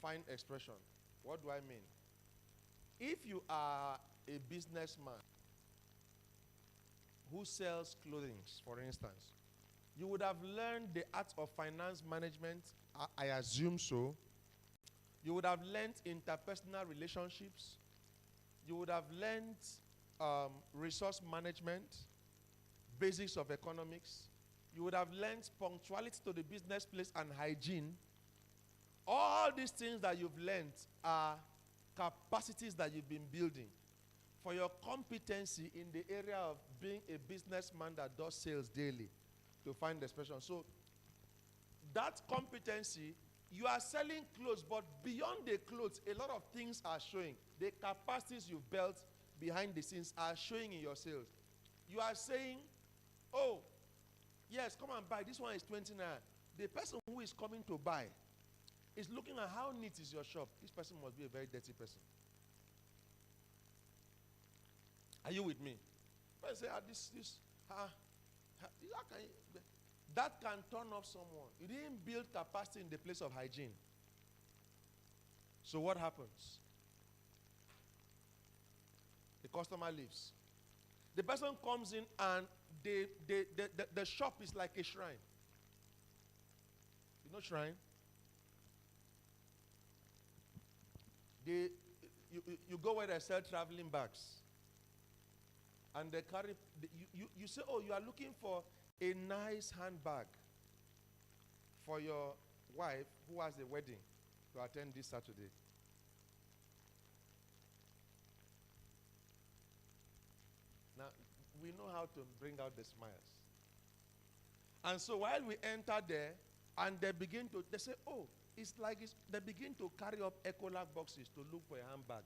find expression. What do I mean? If you are a businessman who sells clothing, for instance, you would have learned the art of finance management, I assume so. You would have learned interpersonal relationships. You would have learned resource management, basics of economics. You would have learned punctuality to the business place and hygiene. All these things that you've learned are capacities that you've been building for your competency in the area of being a businessman that does sales daily to find expression. So that competency, you are selling clothes, but beyond the clothes, a lot of things are showing. The capacities you've built behind the scenes are showing in your sales. You are saying, oh, yes, come and buy. This one is 29. The person who is coming to buy is looking at how neat is your shop. This person must be a very dirty person. Are you with me? But I say, that can turn off someone. You didn't build capacity in the place of hygiene. So what happens? The customer leaves. The person comes in and the shop is like a shrine. You know shrine? You go where they sell traveling bags. And they carry, you say, oh, you are looking for a nice handbag for your wife who has a wedding to attend this Saturday. we know how to bring out the smiles. And so while we enter there, and they say, oh, they begin to carry up Ecola boxes to look for a handbag.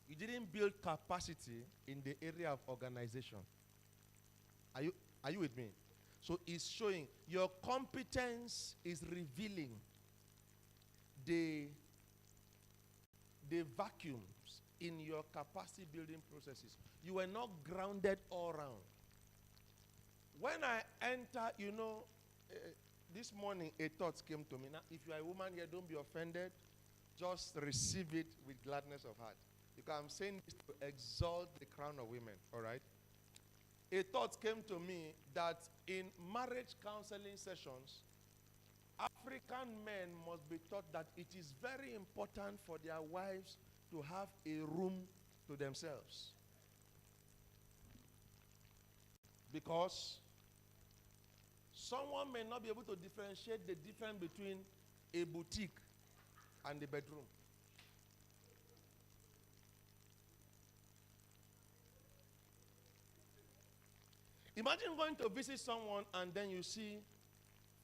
You didn't build capacity in the area of organization. Are you with me? So it's showing your competence is revealing the vacuums in your capacity building processes. You were not grounded all around. When I enter, this morning a thought came to me. Now, if you are a woman here, don't be offended. Just receive it with gladness of heart. Because I'm saying this to exalt the crown of women, all right? A thought came to me that in marriage counseling sessions, African men must be taught that it is very important for their wives to have a room to themselves. Because someone may not be able to differentiate the difference between a boutique and the bedroom. Imagine going to visit someone and then you see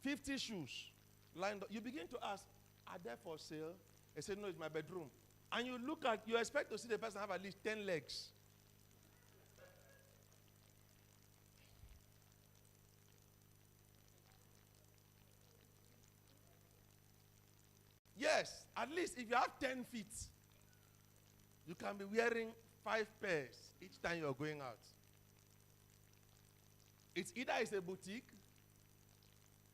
50 shoes lined up. You begin to ask, are they for sale? They say, no, it's my bedroom. And you expect to see the person have at least 10 legs. Yes, at least if you have 10 feet, you can be wearing 5 pairs each time you're going out. It's either it's a boutique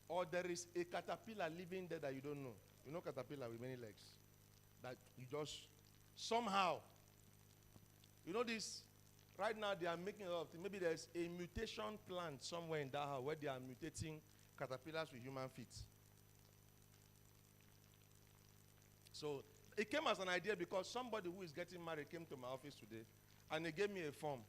or there is a caterpillar living there that you don't know. You know caterpillar with many legs. That you just somehow, this, right now they are making a lot of things. Maybe there's a mutation plant somewhere in that house where they are mutating caterpillars with human feet. So it came as an idea because somebody who is getting married came to my office today and they gave me a form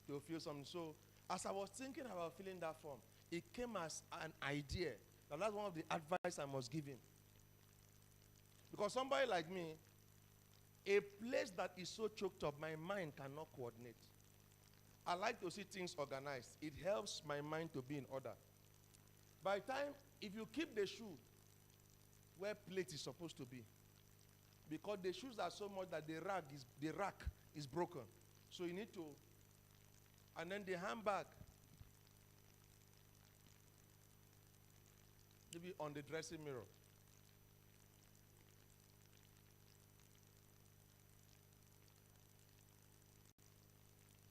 to fill something. So as I was thinking about filling that form, it came as an idea. Now that's one of the advice I must give him. Because somebody like me, a place that is so choked up, my mind cannot coordinate. I like to see things organized. It helps my mind to be in order. By the time, if you keep the shoe where plate is supposed to be, because the shoes are so much that the rack is broken. So you need to, and then the handbag, maybe on the dressing mirror.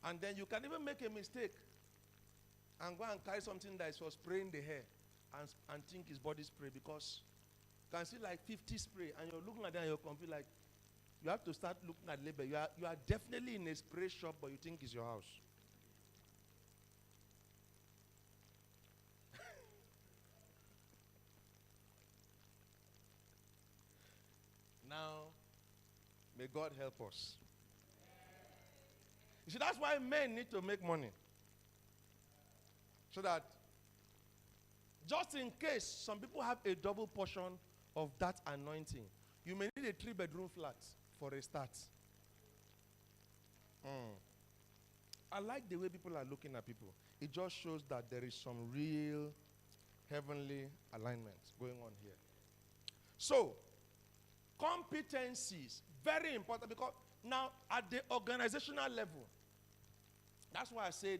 And then you can even make a mistake and go and carry something that is for spraying the hair and think it's body spray, because you can see like 50 spray and you're looking at that and you're confused. Like, you have to start looking at label. You are definitely in a spray shop, but you think it's your house. Now, may God help us. You see, that's why men need to make money. So that just in case some people have a double portion of that anointing, you may need a 3-bedroom flat for a start. I like the way people are looking at people. It just shows that there is some real heavenly alignment going on here. So, competencies, very important, because now at the organizational level, that's why I said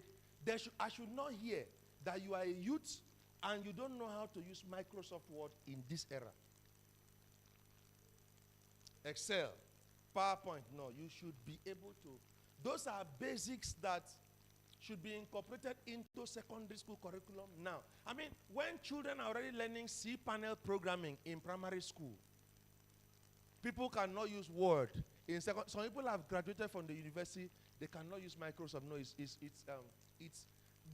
I should not hear that you are a youth and you don't know how to use Microsoft Word in this era. Excel, PowerPoint, no, you should be able to. Those are basics that should be incorporated into secondary school curriculum now. I mean, when children are already learning cPanel programming in primary school, people cannot use Word. Some people have graduated from the university, they cannot use Microsoft. No,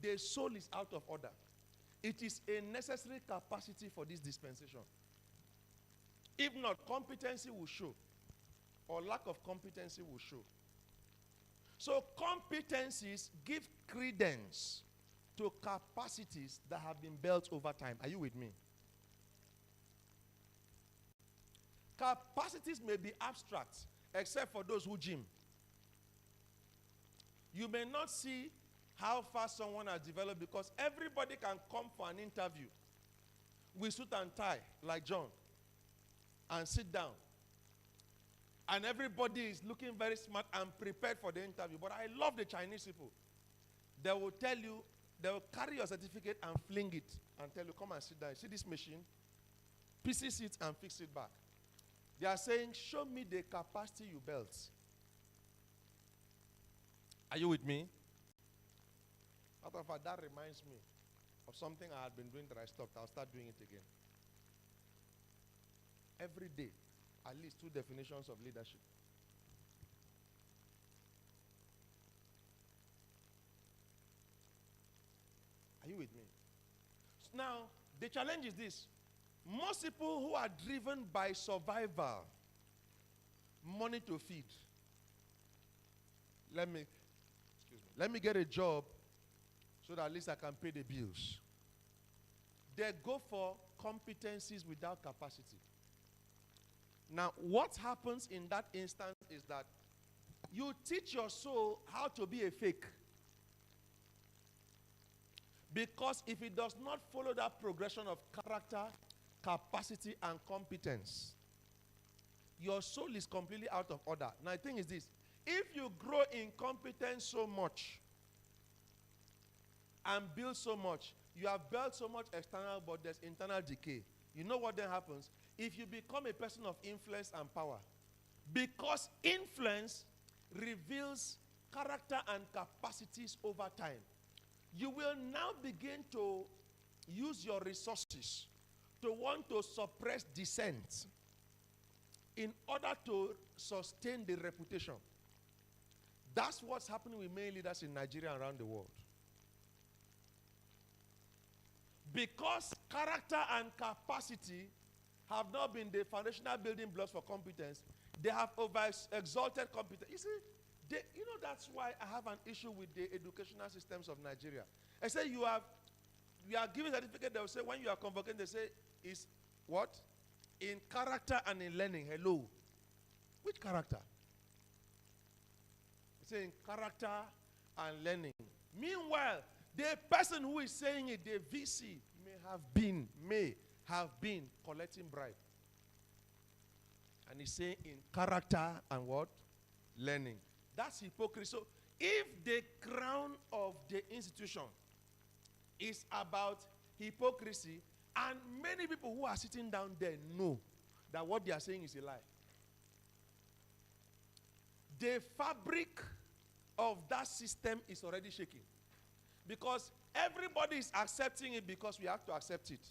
the soul is out of order. It is a necessary capacity for this dispensation. If not, competency will show, or lack of competency will show. So competencies give credence to capacities that have been built over time. Are you with me? Capacities may be abstract, except for those who gym. You may not see how fast someone has developed because everybody can come for an interview with suit and tie, like John, and sit down. And everybody is looking very smart and prepared for the interview. But I love the Chinese people. They will tell you, they will carry your certificate and fling it and tell you, come and sit down. See this machine? Pieces it and fix it back. They are saying, show me the capacity you built. Are you with me? Matter of fact, that reminds me of something I had been doing that I stopped. I'll start doing it again. Every day, at least 2 definitions of leadership. Are you with me? Now, the challenge is this. Most people who are driven by survival, money to feed. Let me get a job so that at least I can pay the bills. They go for competencies without capacity. Now, what happens in that instance is that you teach your soul how to be a fake. Because if it does not follow that progression of character, capacity, and competence, your soul is completely out of order. Now, the thing is this. If you grow in competence so much and build so much, you have built so much external, but there's internal decay. You know what then happens? If you become a person of influence and power, because influence reveals character and capacities over time, you will now begin to use your resources to want to suppress dissent in order to sustain the reputation. That's what's happening with many leaders in Nigeria and around the world. Because character and capacity have not been the foundational building blocks for competence, they have over-exalted competence. You see, that's why I have an issue with the educational systems of Nigeria. I say you are given a certificate, they will say when you are convoking, they say, is what? In character and in learning. Hello. Which character? They say in character and learning. Meanwhile, the person who is saying it, the VC, may have been collecting bribe. And he's saying in character and what? Learning. That's hypocrisy. So if the crown of the institution is about hypocrisy, and many people who are sitting down there know that what they are saying is a lie, the fabric of that system is already shaking. Because everybody is accepting it because we have to accept it.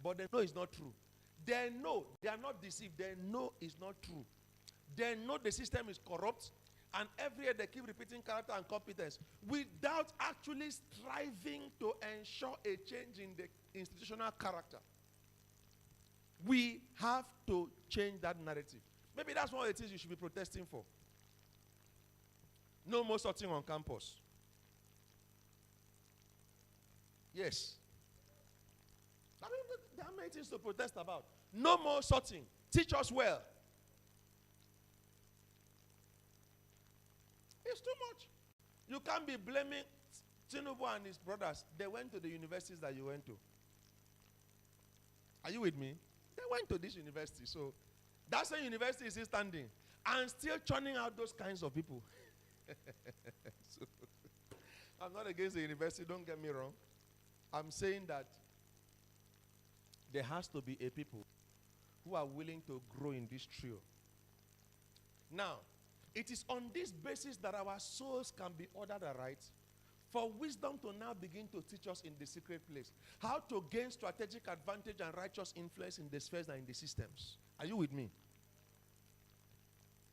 But they know it's not true. They know, they are not deceived. They know it's not true. They know the system is corrupt. And every year they keep repeating character and competence without actually striving to ensure a change in the institutional character. We have to change that narrative. Maybe that's one of the things you should be protesting for. No more sorting on campus. Yes. I mean, there are many things to protest about. No more sorting. Teach us well. It's too much. You can't be blaming Tinubu and his brothers. They went to the universities that you went to. Are you with me? They went to this university. So that same university is still standing and still churning out those kinds of people. So, I'm not against the university, don't get me wrong. I'm saying that there has to be a people who are willing to grow in this trio. Now, it is on this basis that our souls can be ordered aright, for wisdom to now begin to teach us in the secret place how to gain strategic advantage and righteous influence in the spheres and in the systems. Are you with me?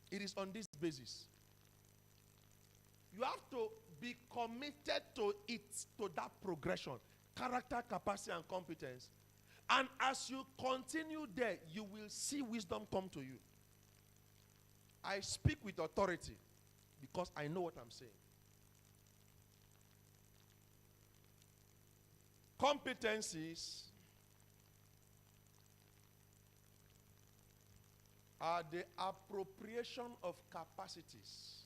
It is on this basis. You have to be committed to it, to that progression, character, capacity, and competence. And as you continue there, you will see wisdom come to you. I speak with authority because I know what I'm saying. Competencies are the appropriation of capacities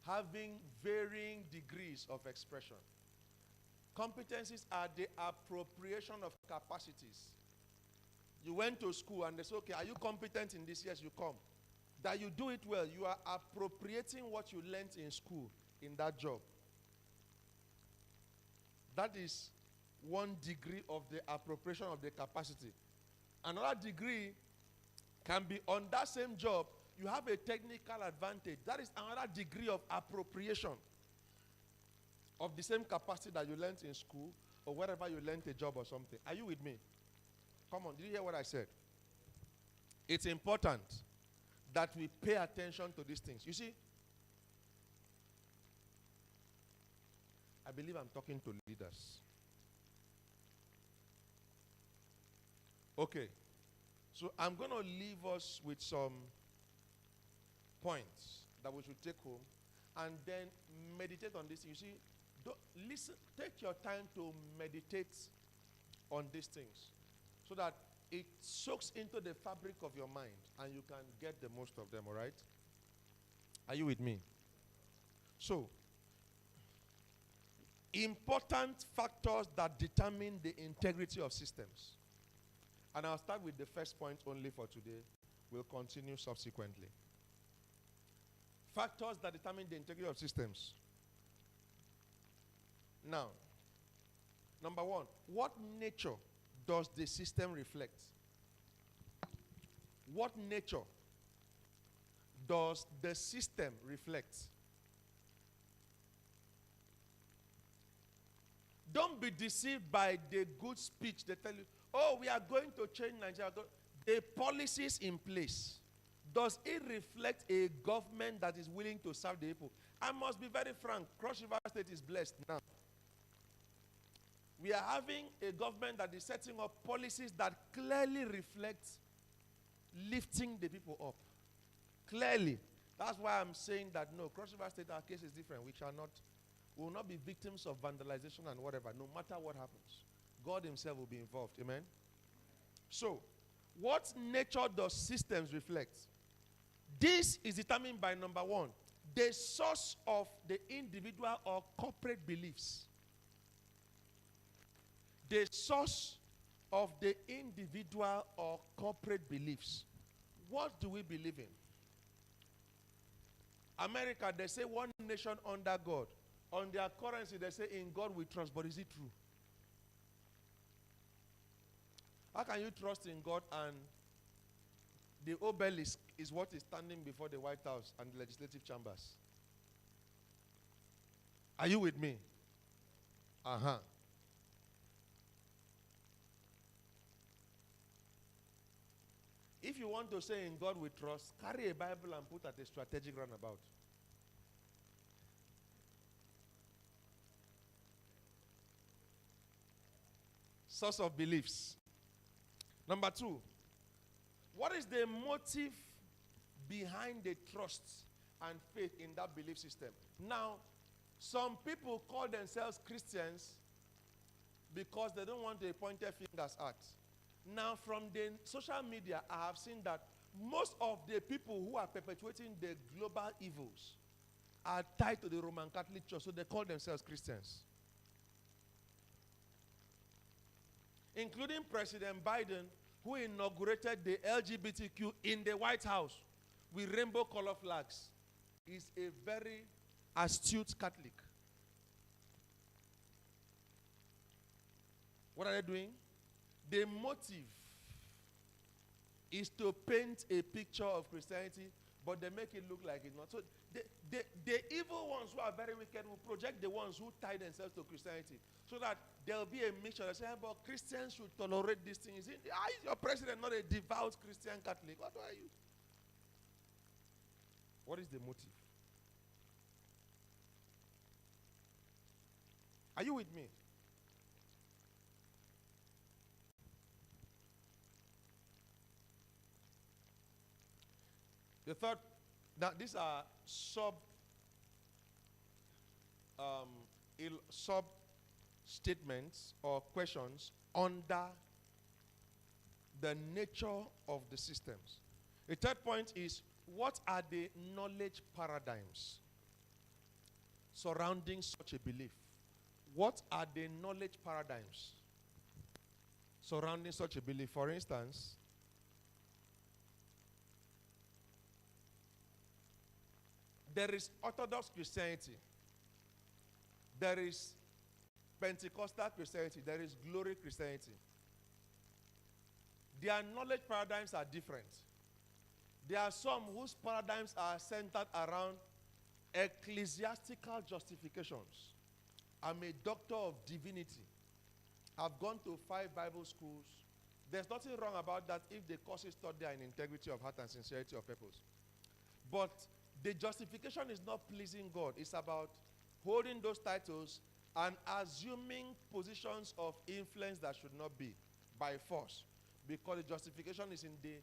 having varying degrees of expression. Competencies are the appropriation of capacities. You went to school and they say, okay, are you competent in this? Yes, you come. That you do it well, you are appropriating what you learned in school in that job. That is one degree of the appropriation of the capacity. Another degree can be on that same job, you have a technical advantage. That is another degree of appropriation of the same capacity that you learned in school or wherever you learned a job or something. Are you with me? Come on, did you hear what I said? It's important that we pay attention to these things. You see, I believe I'm talking to leaders. Okay. So I'm going to leave us with some points that we should take home and then meditate on this. You see, listen, take your time to meditate on these things so that it soaks into the fabric of your mind and you can get the most of them, all right? Are you with me? So, important factors that determine the integrity of systems. And I'll start with the first point only for today. We'll continue subsequently. Factors that determine the integrity of systems. Now, number one, what nature does the system reflect? What nature does the system reflect? Don't be deceived by the good speech they tell you. Oh, we are going to change Nigeria. The policies in place, does it reflect a government that is willing to serve the people? I must be very frank. Cross River State is blessed now. We are having a government that is setting up policies that clearly reflect lifting the people up. Clearly. That's why I'm saying that no, Cross River State, our case is different. We will not be victims of vandalization and whatever, no matter what happens. God himself will be involved. Amen? So, what nature does systems reflect? This is determined by number one, the source of the individual or corporate beliefs. The source of the individual or corporate beliefs. What do we believe in? America, they say one nation under God. On their currency, they say in God we trust, but is it true? How can you trust in God and the obelisk is what is standing before the White House and the legislative chambers? Are you with me? Uh-huh. If you want to say in God we trust, carry a Bible and put at a strategic runabout. Source of beliefs. Number two, what is the motive behind the trust and faith in that belief system? Now, some people call themselves Christians because they don't want the pointed fingers at. Now, from the social media, I have seen that most of the people who are perpetuating the global evils are tied to the Roman Catholic Church, so they call themselves Christians. Including President Biden, who inaugurated the LGBTQ in the White House with rainbow color flags, is a very astute Catholic. What are they doing? The motive is to paint a picture of Christianity, but they make it look like it's not. So the evil ones who are very wicked will project the ones who tie themselves to Christianity, so that there will be a mixture. They say, but Christians should tolerate these things. Is your president not a devout Christian Catholic? What are you? What is the motive? Are you with me? The third, now these are sub statements or questions under the nature of the systems. The third point is, what are the knowledge paradigms? surrounding such a belief? What are the knowledge paradigms surrounding such a belief? For instance, there is Orthodox Christianity. There is Pentecostal Christianity. There is Glory Christianity. Their knowledge paradigms are different. There are some whose paradigms are centered around ecclesiastical justifications. I'm a doctor of divinity. I've gone to 5 Bible schools. There's nothing wrong about that if the courses taught there are in integrity of heart and sincerity of purpose. But the justification is not pleasing God. It's about holding those titles and assuming positions of influence that should not be by force. Because the justification is in the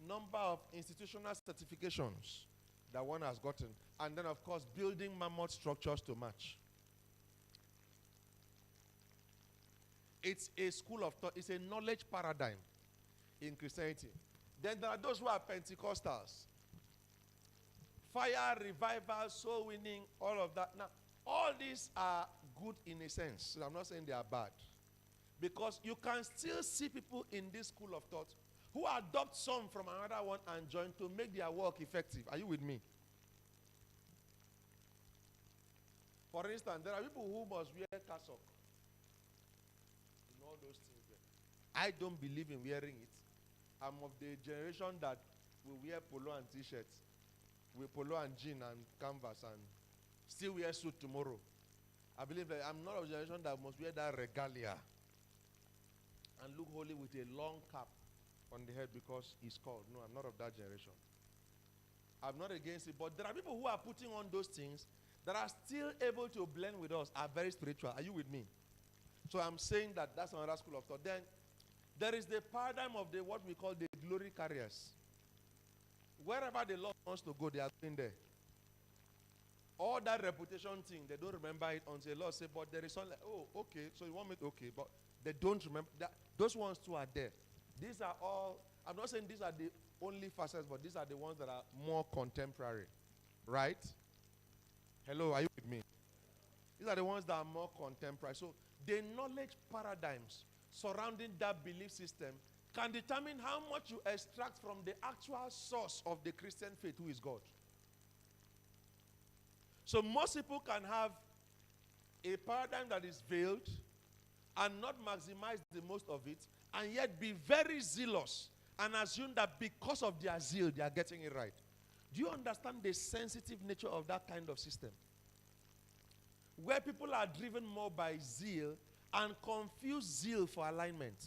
number of institutional certifications that one has gotten. And then, of course, building mammoth structures to match. It's a school of thought. It's a knowledge paradigm in Christianity. Then there are those who are Pentecostals. Fire, revival, soul winning, all of that. Now, all these are good in a sense. I'm not saying they are bad. Because you can still see people in this school of thought who adopt some from another one and join to make their work effective. Are you with me? For instance, there are people who must wear cassock. And all those things there. I don't believe in wearing it. I'm of the generation that will wear polo and t-shirts. With polo and jean and canvas and still wear suit tomorrow. I believe that I'm not of the generation that must wear that regalia and look holy with a long cap on the head because it's called. No, I'm not of that generation. I'm not against it, but there are people who are putting on those things that are still able to blend with us, are very spiritual. Are you with me? So I'm saying that that's another school of thought. Then there is the paradigm of the what we call the glory carriers. Wherever the Lord wants to go, they are going there. All that reputation thing, they don't remember it until the Lord says, but there is something like, oh, okay, so you want me to, okay, but they don't remember. That, those ones too are there. These are all, I'm not saying these are the only facets, but these are the ones that are more contemporary. Right? Hello, are you with me? These are the ones that are more contemporary. So the knowledge paradigms surrounding that belief system can determine how much you extract from the actual source of the Christian faith, who is God. So most people can have a paradigm that is veiled and not maximize the most of it, and yet be very zealous and assume that because of their zeal, they are getting it right. Do you understand the sensitive nature of that kind of system? Where people are driven more by zeal and confuse zeal for alignment.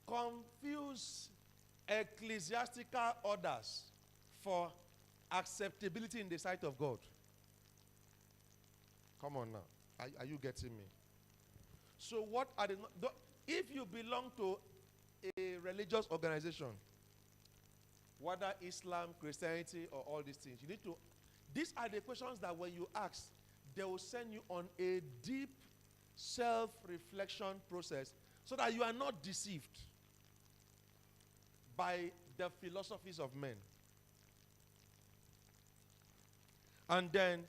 Confuse ecclesiastical orders for acceptability in the sight of God. Come on now. Are you getting me? So what are the... If you belong to a religious organization, whether Islam, Christianity, or all these things, you need to... These are the questions that when you ask, they will send you on a deep self-reflection process so that you are not deceived by the philosophies of men. And then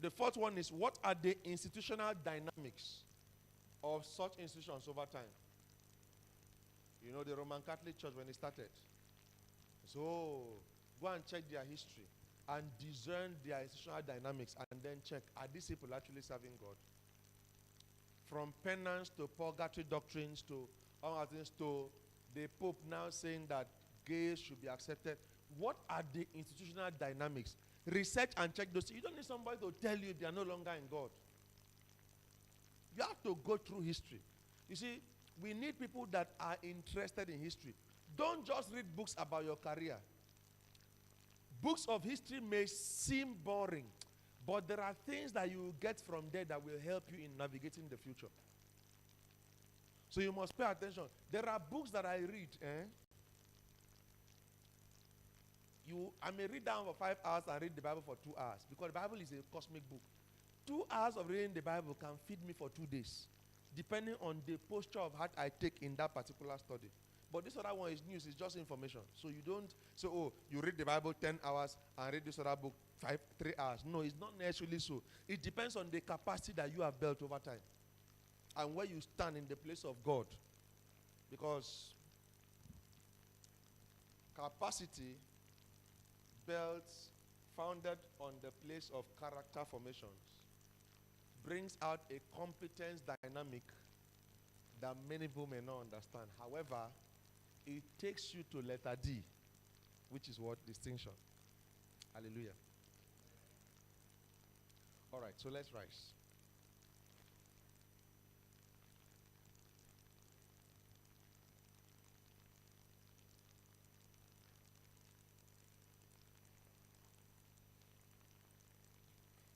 the fourth one is, what are the institutional dynamics of such institutions over time? You know, the Roman Catholic Church, when it started. So go and check their history and discern their institutional dynamics and then check, are these people actually serving God? From penance to purgatory doctrines to all things to the Pope now saying that gays should be accepted. What are the institutional dynamics? Research and check those. You don't need somebody to tell you they are no longer in God. You have to go through history. You see, we need people that are interested in history. Don't just read books about your career. Books of history may seem boring, but there are things that you will get from there that will help you in navigating the future. So you must pay attention. There are books that I read. I may read down for 5 hours and read the Bible for 2 hours, because the Bible is a cosmic book. 2 hours of reading the Bible can feed me for 2 days, depending on the posture of heart I take in that particular study. But this other one is news, it's just information. So you don't say, oh, you read the Bible 10 hours and read this other book 3 hours. No, it's not necessarily so. It depends on the capacity that you have built over time and where you stand in the place of God. Because capacity built, founded on the place of character formations, brings out a competence dynamic that many people may not understand. However, it takes you to letter D, which is what? Distinction. Hallelujah. All right, so let's rise.